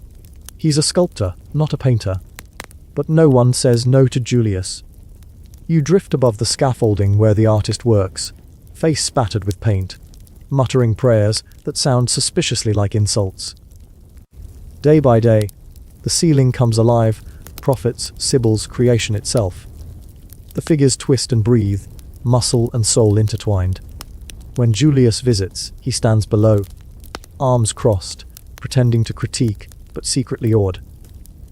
He's a sculptor, not a painter. But no one says no to Julius. You drift above the scaffolding where the artist works, face spattered with paint, muttering prayers that sound suspiciously like insults. Day by day, the ceiling comes alive, prophets, Sibyl's creation itself. The figures twist and breathe, muscle and soul intertwined. When Julius visits, he stands below, arms crossed, pretending to critique, but secretly awed.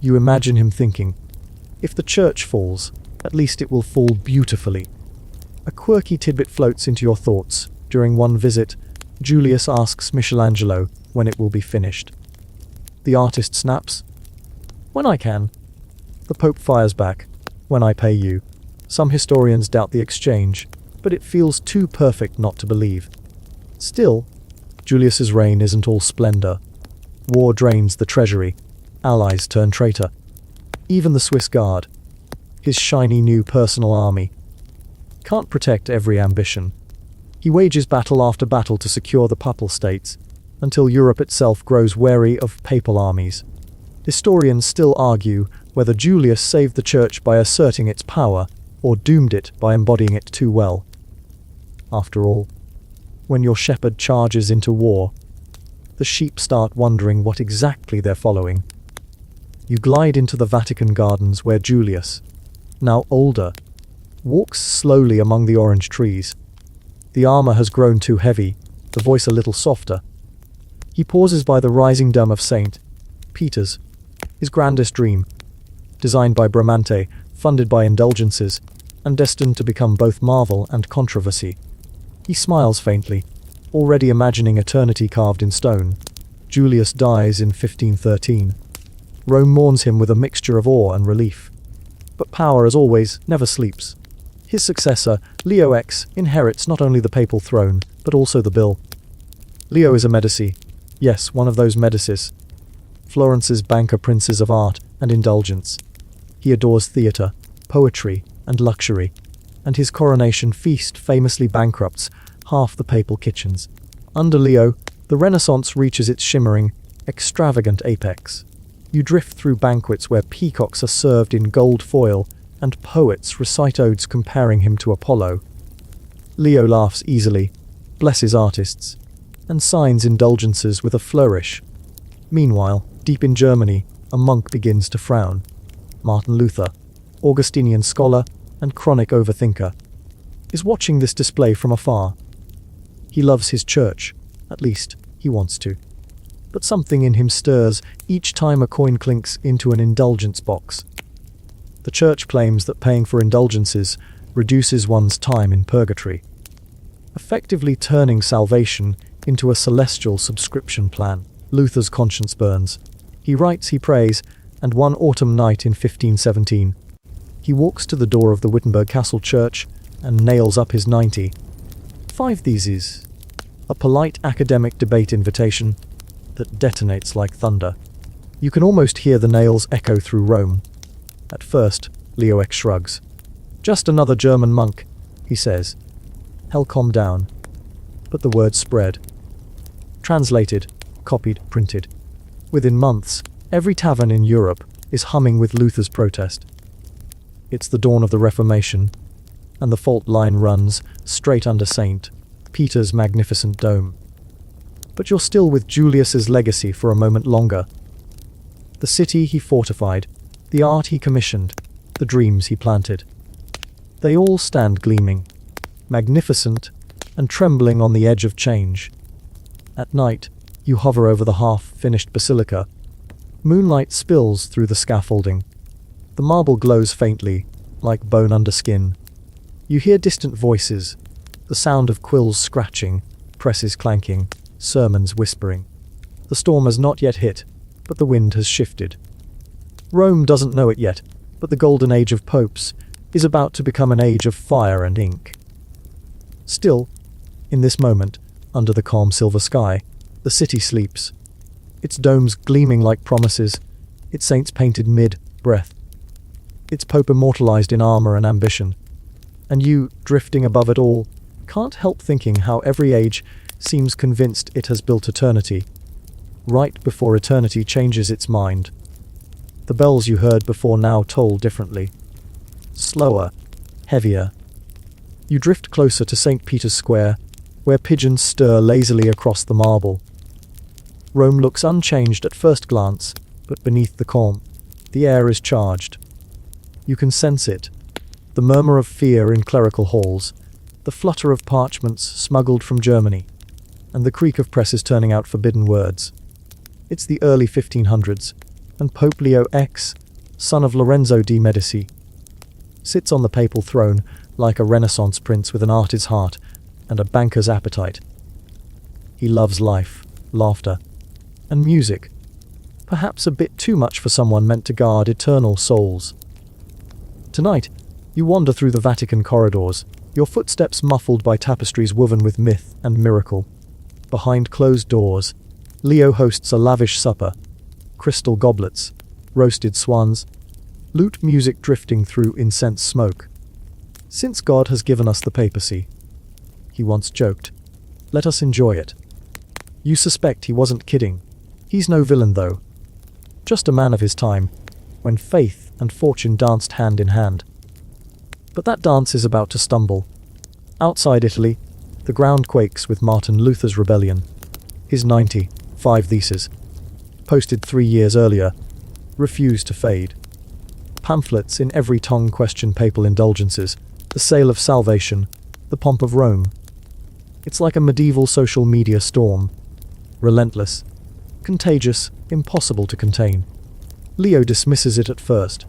You imagine him thinking, if the church falls, at least it will fall beautifully. A quirky tidbit floats into your thoughts. During one visit, Julius asks Michelangelo when it will be finished. The artist snaps, "When I can." The Pope fires back, "When I pay you." Some historians doubt the exchange, but it feels too perfect not to believe. Still, Julius's reign isn't all splendor. War drains the treasury. Allies turn traitor. Even the Swiss Guard, his shiny new personal army, can't protect every ambition. He wages battle after battle to secure the Papal States, until Europe itself grows wary of papal armies. Historians still argue whether Julius saved the Church by asserting its power, or doomed it by embodying it too well. After all, when your shepherd charges into war, the sheep start wondering what exactly they're following. You glide into the Vatican gardens where Julius, now older, walks slowly among the orange trees. The armor has grown too heavy, the voice a little softer. He pauses by the rising dome of St. Peter's, his grandest dream, designed by Bramante, funded by indulgences, and destined to become both marvel and controversy. He smiles faintly, already imagining eternity carved in stone. Julius dies in 1513. Rome mourns him with a mixture of awe and relief. But power, as always, never sleeps. His successor, Leo X, inherits not only the papal throne, but also the bill. Leo is a Medici. Yes, one of those Medicis. Florence's banker princes of art and indulgence. He adores theatre, poetry, and luxury, and his coronation feast famously bankrupts half the papal kitchens. Under Leo, the Renaissance reaches its shimmering, extravagant apex. You drift through banquets where peacocks are served in gold foil, and poets recite odes comparing him to Apollo. Leo laughs easily, blesses artists, and signs indulgences with a flourish. Meanwhile, deep in Germany, a monk begins to frown. Martin Luther, Augustinian scholar and chronic overthinker, is watching this display from afar. He loves his church, at least he wants to. But something in him stirs each time a coin clinks into an indulgence box. The church claims that paying for indulgences reduces one's time in purgatory, effectively turning salvation into a celestial subscription plan. Luther's conscience burns. He writes, he prays, and one autumn night in 1517, he walks to the door of the Wittenberg Castle Church and nails up his 95 Theses, a polite academic debate invitation that detonates like thunder. You can almost hear the nails echo through Rome. At first, Leo X shrugs. "Just another German monk," he says. "Hell, calm down." But the words spread. Translated, copied, printed. Within months, every tavern in Europe is humming with Luther's protest. It's the dawn of the Reformation. and the fault line runs straight under St. Peter's magnificent dome. But you're still with Julius's legacy for a moment longer. The city he fortified, the art he commissioned, the dreams he planted. They all stand gleaming, magnificent, and trembling on the edge of change. At night, you hover over the half-finished basilica. Moonlight spills through the scaffolding. The marble glows faintly, like bone under skin. You hear distant voices, the sound of quills scratching, presses clanking, sermons whispering. The storm has not yet hit, but the wind has shifted. Rome doesn't know it yet, but the golden age of popes is about to become an age of fire and ink. Still, in this moment, under the calm silver sky, the city sleeps. Its domes gleaming like promises, its saints painted mid-breath, its pope immortalized in armor and ambition. And you, drifting above it all, can't help thinking how every age seems convinced it has built eternity, right before eternity changes its mind. The bells you heard before now toll differently. Slower, heavier. You drift closer to St. Peter's Square, where pigeons stir lazily across the marble. Rome looks unchanged at first glance, but beneath the calm, the air is charged. You can sense it. The murmur of fear in clerical halls, the flutter of parchments smuggled from Germany, and the creak of presses turning out forbidden words. It's the early 1500s, and Pope Leo X, son of Lorenzo de' Medici, sits on the papal throne like a Renaissance prince with an artist's heart and a banker's appetite. He loves life, laughter, and music, perhaps a bit too much for someone meant to guard eternal souls. Tonight, you wander through the Vatican corridors, your footsteps muffled by tapestries woven with myth and miracle. Behind closed doors, Leo hosts a lavish supper, crystal goblets, roasted swans, lute music drifting through incense smoke. Since God has given us the papacy, he once joked, let us enjoy it. You suspect he wasn't kidding. He's no villain, though. Just a man of his time, when faith and fortune danced hand in hand. But that dance is about to stumble. Outside Italy, the ground quakes with Martin Luther's rebellion. His 95 Theses, posted 3 years earlier, refuse to fade. Pamphlets in every tongue question papal indulgences, the sale of salvation, the pomp of Rome. It's like a medieval social media storm. Relentless, contagious, impossible to contain. Leo dismisses it at first.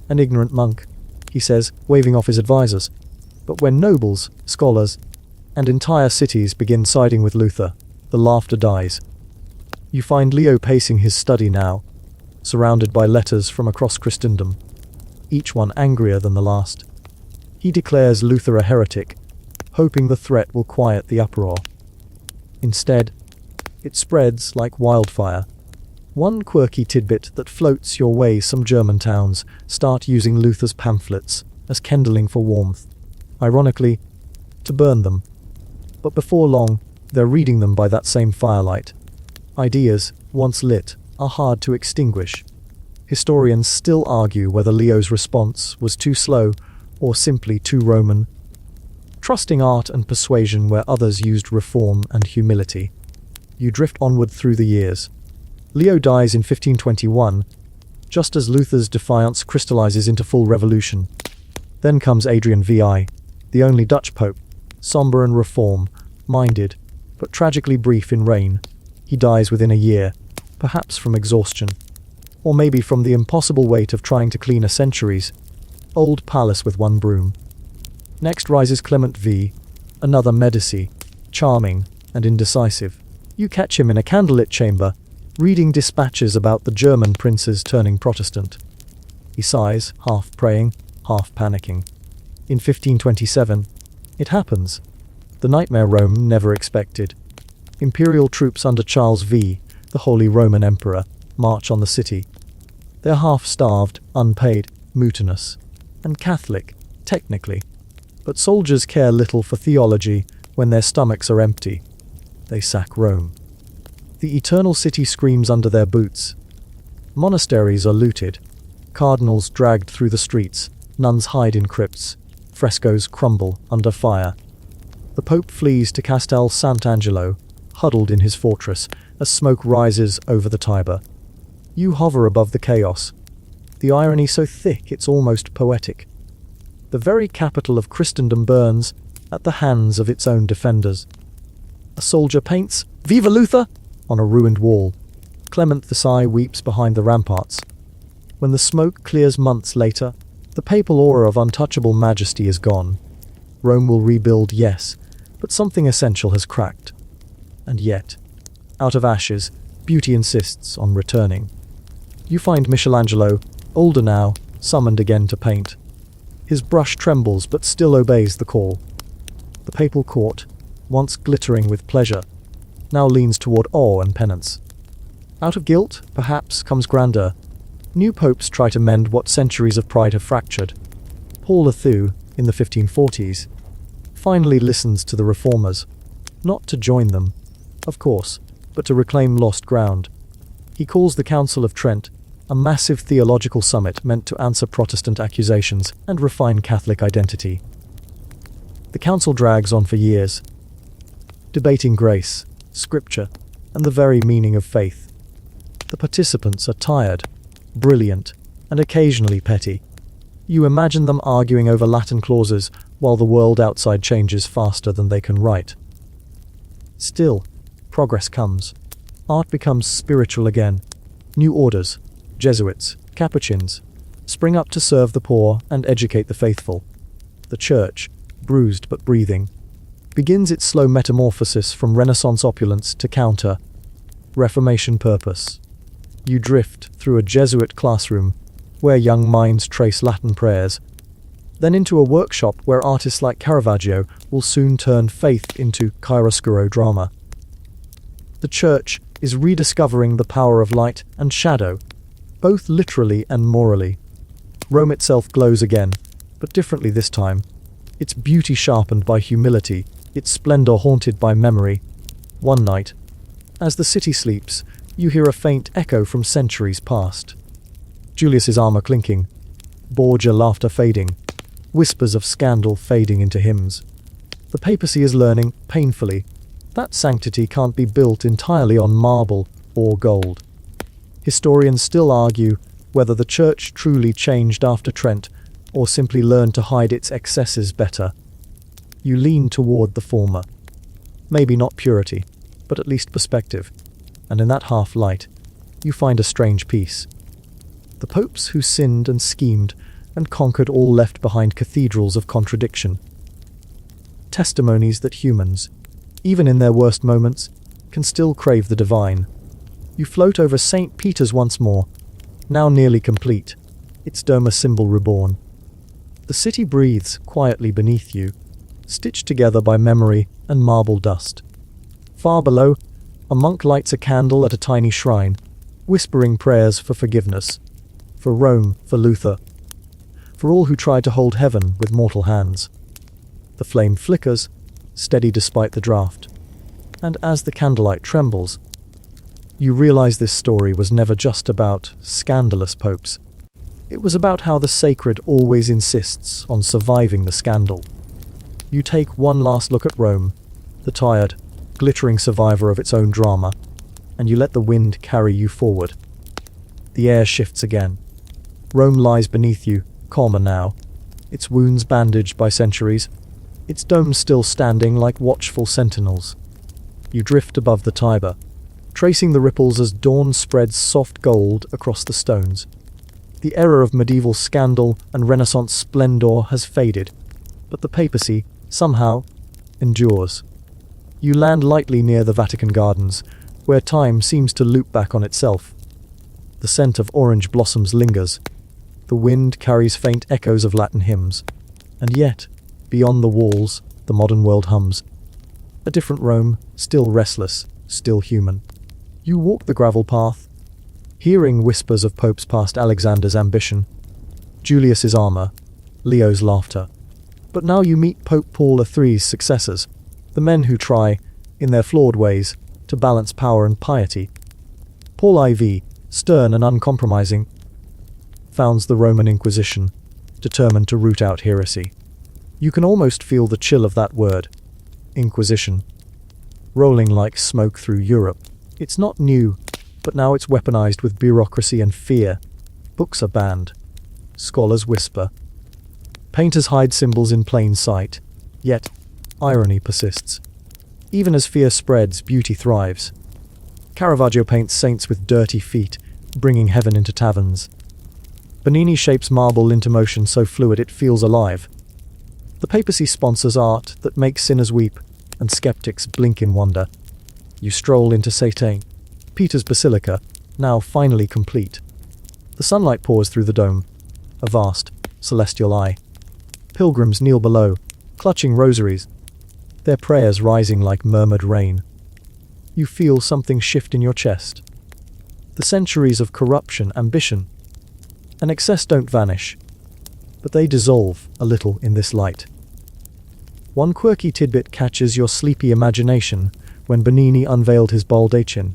An ignorant monk, he says, waving off his advisors. But when nobles, scholars, and entire cities begin siding with Luther, the laughter dies. You find Leo pacing his study now, surrounded by letters from across Christendom, each one angrier than the last. He declares Luther a heretic, hoping the threat will quiet the uproar. Instead, it spreads like wildfire. One quirky tidbit that floats your way: some German towns start using Luther's pamphlets as kindling for warmth. Ironically, to burn them. But before long, they're reading them by that same firelight. Ideas, once lit, are hard to extinguish. Historians still argue whether Leo's response was too slow or simply too Roman, trusting art and persuasion where others used reform and humility. You drift onward through the years. Leo dies in 1521, just as Luther's defiance crystallizes into full revolution. Then comes Adrian VI, the only Dutch pope, somber and reform-minded, but tragically brief in reign. He dies within a year, perhaps from exhaustion, or maybe from the impossible weight of trying to clean a centuries-old palace with one broom. Next rises Clement V, another Medici, charming and indecisive. You catch him in a candlelit chamber, reading dispatches about the German princes turning Protestant. He sighs, half praying, half panicking. In 1527, it happens. The nightmare Rome never expected. Imperial troops under Charles V, the Holy Roman Emperor, march on the city. They're half-starved, unpaid, mutinous, and Catholic, technically. But soldiers care little for theology when their stomachs are empty. They sack Rome. The eternal city screams under their boots. Monasteries are looted. Cardinals dragged through the streets. Nuns hide in crypts. Frescoes crumble under fire. The Pope flees to Castel Sant'Angelo, huddled in his fortress, as smoke rises over the Tiber. You hover above the chaos, the irony so thick it's almost poetic. The very capital of Christendom burns at the hands of its own defenders. A soldier paints "Viva Luther" on a ruined wall. Clement VI weeps behind the ramparts. When the smoke clears months later, the papal aura of untouchable majesty is gone. Rome will rebuild, yes, but something essential has cracked. And yet, out of ashes, beauty insists on returning. You find Michelangelo, older now, summoned again to paint. His brush trembles but still obeys the call. The papal court, once glittering with pleasure, now leans toward awe and penance. Out of guilt, perhaps, comes grandeur. New popes try to mend what centuries of pride have fractured. Paul III, in the 1540s, finally listens to the reformers, not to join them, of course, but to reclaim lost ground. He calls the Council of Trent a massive theological summit meant to answer Protestant accusations and refine Catholic identity. The council drags on for years, debating grace, scripture, and the very meaning of faith. The participants are tired, brilliant, and occasionally petty. You imagine them arguing over Latin clauses while the world outside changes faster than they can write. Still, progress comes. Art becomes spiritual again. New orders, Jesuits, Capuchins, spring up to serve the poor and educate the faithful. The Church, bruised but breathing, begins its slow metamorphosis from Renaissance opulence to counter-Reformation purpose. You drift through a Jesuit classroom where young minds trace Latin prayers, then into a workshop where artists like Caravaggio will soon turn faith into chiaroscuro drama. The Church is rediscovering the power of light and shadow, both literally and morally. Rome itself glows again, but differently this time. Its beauty sharpened by humility, its splendor haunted by memory. One night, as the city sleeps, you hear a faint echo from centuries past. Julius's armor clinking, Borgia laughter fading, whispers of scandal fading into hymns. The papacy is learning, painfully, that sanctity can't be built entirely on marble or gold. Historians still argue whether the Church truly changed after Trent or simply learned to hide its excesses better. You lean toward the former. Maybe not purity, but at least perspective. And in that half-light, you find a strange peace. The popes who sinned and schemed and conquered all left behind cathedrals of contradiction. Testimonies that humans, even in their worst moments, can still crave the divine. You float over St. Peter's once more, now nearly complete, its dome a symbol reborn. The city breathes quietly beneath you, stitched together by memory and marble dust. Far below, a monk lights a candle at a tiny shrine, whispering prayers for forgiveness, for Rome, for Luther, for all who tried to hold heaven with mortal hands. The flame flickers, steady despite the draught, and as the candlelight trembles, you realize this story was never just about scandalous popes. It was about how the sacred always insists on surviving the scandal. You take one last look at Rome, the tired, glittering survivor of its own drama, and you let the wind carry you forward. The air shifts again. Rome lies beneath you, calmer now, its wounds bandaged by centuries, its domes still standing like watchful sentinels. You drift above the Tiber, tracing the ripples as dawn spreads soft gold across the stones. The era of medieval scandal and Renaissance splendor has faded, but the papacy, somehow, endures. You land lightly near the Vatican gardens, where time seems to loop back on itself. The scent of orange blossoms lingers. The wind carries faint echoes of Latin hymns. And yet, beyond the walls, the modern world hums. A different Rome, still restless, still human. You walk the gravel path, hearing whispers of popes past Alexander's ambition, Julius's armor, Leo's laughter. But now you meet Pope Paul III's successors, the men who try, in their flawed ways, to balance power and piety. Paul IV, stern and uncompromising, founds the Roman Inquisition, determined to root out heresy. You can almost feel the chill of that word, Inquisition, rolling like smoke through Europe. It's not new, but now it's weaponized with bureaucracy and fear. Books are banned. Scholars whisper. Painters hide symbols in plain sight. Yet, irony persists. Even as fear spreads, beauty thrives. Caravaggio paints saints with dirty feet, bringing heaven into taverns. Bernini shapes marble into motion so fluid it feels alive. The papacy sponsors art that makes sinners weep, and skeptics blink in wonder. You stroll into St. Peter's Basilica, now finally complete. The sunlight pours through the dome, a vast, celestial eye. Pilgrims kneel below, clutching rosaries, their prayers rising like murmured rain. You feel something shift in your chest. The centuries of corruption, ambition, and excess don't vanish, but they dissolve a little in this light. One quirky tidbit catches your sleepy imagination when Bernini unveiled his baldachin,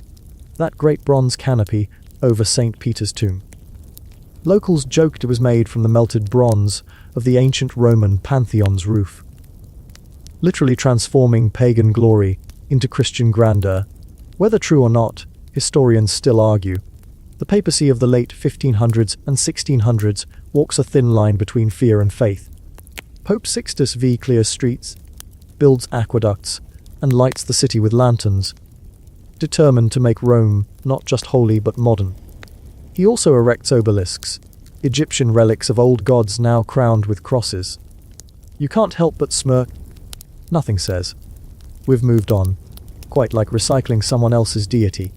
that great bronze canopy over St. Peter's tomb. Locals joked it was made from the melted bronze of the ancient Roman Pantheon's roof, literally transforming pagan glory into Christian grandeur. Whether true or not, historians still argue. The papacy of the late 1500s and 1600s walks a thin line between fear and faith. Pope Sixtus V clears streets, builds aqueducts, and lights the city with lanterns, determined to make Rome not just holy but modern. He also erects obelisks, Egyptian relics of old gods now crowned with crosses. You can't help but smirk. Nothing says, "We've moved on," quite like recycling someone else's deity.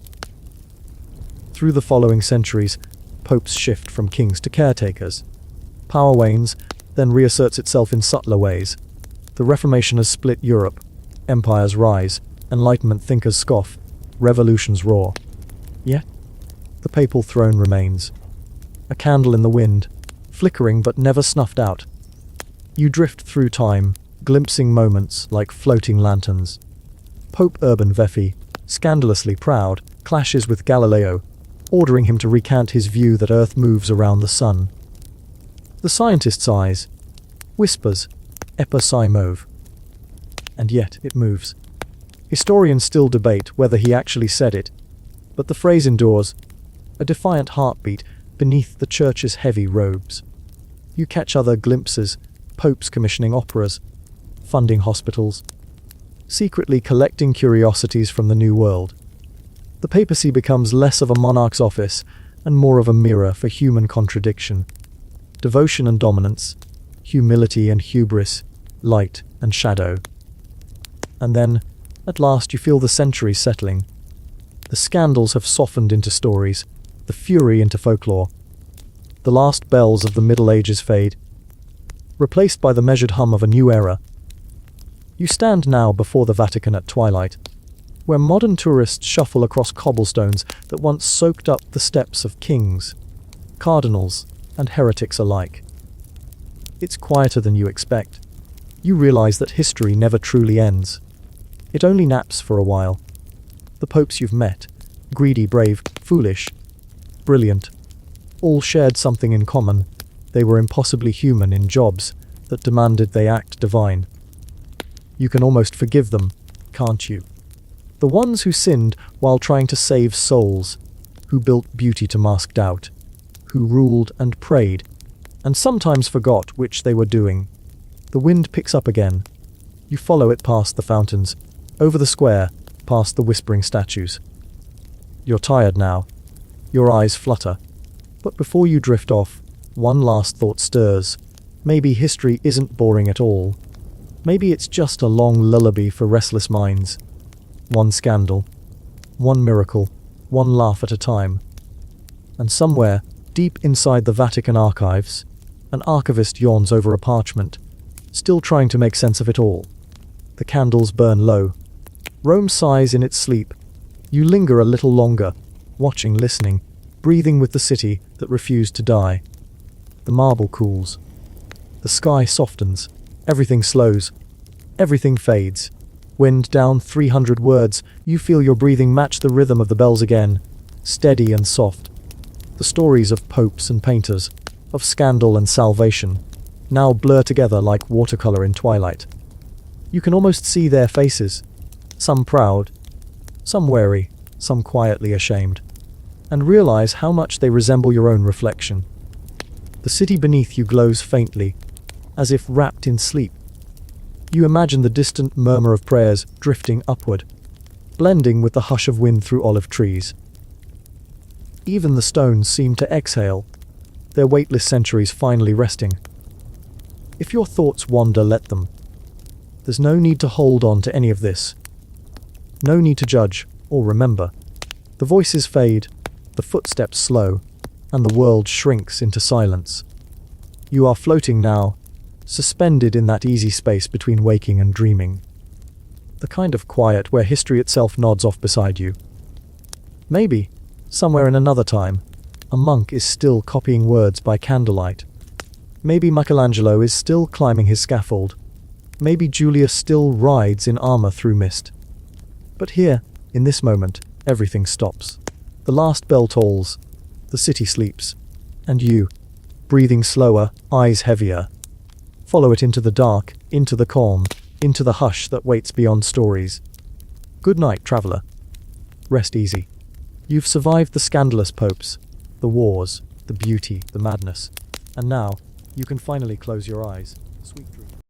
Through the following centuries, popes shift from kings to caretakers. Power wanes, then reasserts itself in subtler ways. The Reformation has split Europe. Empires rise, Enlightenment thinkers scoff, revolutions roar. Yet, the papal throne remains. A candle in the wind, flickering but never snuffed out. You drift through time, glimpsing moments like floating lanterns. Pope Urban VI, scandalously proud, clashes with Galileo, ordering him to recant his view that Earth moves around the sun. The scientist's eyes whispers, "Epa psi move." And yet it moves. Historians still debate whether he actually said it, but the phrase endures, a defiant heartbeat beneath the church's heavy robes. You catch other glimpses, popes commissioning operas, funding hospitals, secretly collecting curiosities from the New World. The papacy becomes less of a monarch's office and more of a mirror for human contradiction. Devotion and dominance, humility and hubris, light and shadow. And then, at last, you feel the centuries settling. The scandals have softened into stories, the fury into folklore. The last bells of the Middle Ages fade, replaced by the measured hum of a new era. You stand now before the Vatican at twilight, where modern tourists shuffle across cobblestones that once soaked up the steps of kings, cardinals, and heretics alike. It's quieter than you expect. You realize that history never truly ends. It only naps for a while. The popes you've met, greedy, brave, foolish, brilliant, all shared something in common. They were impossibly human in jobs that demanded they act divine. You can almost forgive them, can't you? The ones who sinned while trying to save souls, who built beauty to mask doubt, who ruled and prayed, and sometimes forgot which they were doing. The wind picks up again. You follow it past the fountains, over the square, past the whispering statues. You're tired now. Your eyes flutter. But before you drift off, one last thought stirs. Maybe history isn't boring at all. Maybe it's just a long lullaby for restless minds. One scandal, one miracle, one laugh at a time. And somewhere, deep inside the Vatican archives, an archivist yawns over a parchment, still trying to make sense of it all. The candles burn low. Rome sighs in its sleep. You linger a little longer, watching, listening, breathing with the city that refused to die. The marble cools. The sky softens. Everything slows. Everything fades. Wind down 300 words, you feel your breathing match the rhythm of the bells again, steady and soft. The stories of popes and painters, of scandal and salvation, now blur together like watercolor in twilight. You can almost see their faces, some proud, some wary, some quietly ashamed, and realize how much they resemble your own reflection. The city beneath you glows faintly, as if wrapped in sleep. You imagine the distant murmur of prayers drifting upward, blending with the hush of wind through olive trees. Even the stones seem to exhale, their weightless centuries finally resting. If your thoughts wander, let them. There's no need to hold on to any of this. No need to judge or remember. The voices fade, the footsteps slow, and the world shrinks into silence. You are floating now, suspended in that easy space between waking and dreaming. The kind of quiet where history itself nods off beside you. Maybe, somewhere in another time, a monk is still copying words by candlelight. Maybe Michelangelo is still climbing his scaffold. Maybe Julius still rides in armor through mist. But here, in this moment, everything stops. The last bell tolls, the city sleeps, and you, breathing slower, eyes heavier, follow it into the dark, into the calm, into the hush that waits beyond stories. Good night, traveler. Rest easy. You've survived the scandalous popes, the wars, the beauty, the madness, and now you can finally close your eyes. Sweet dreams.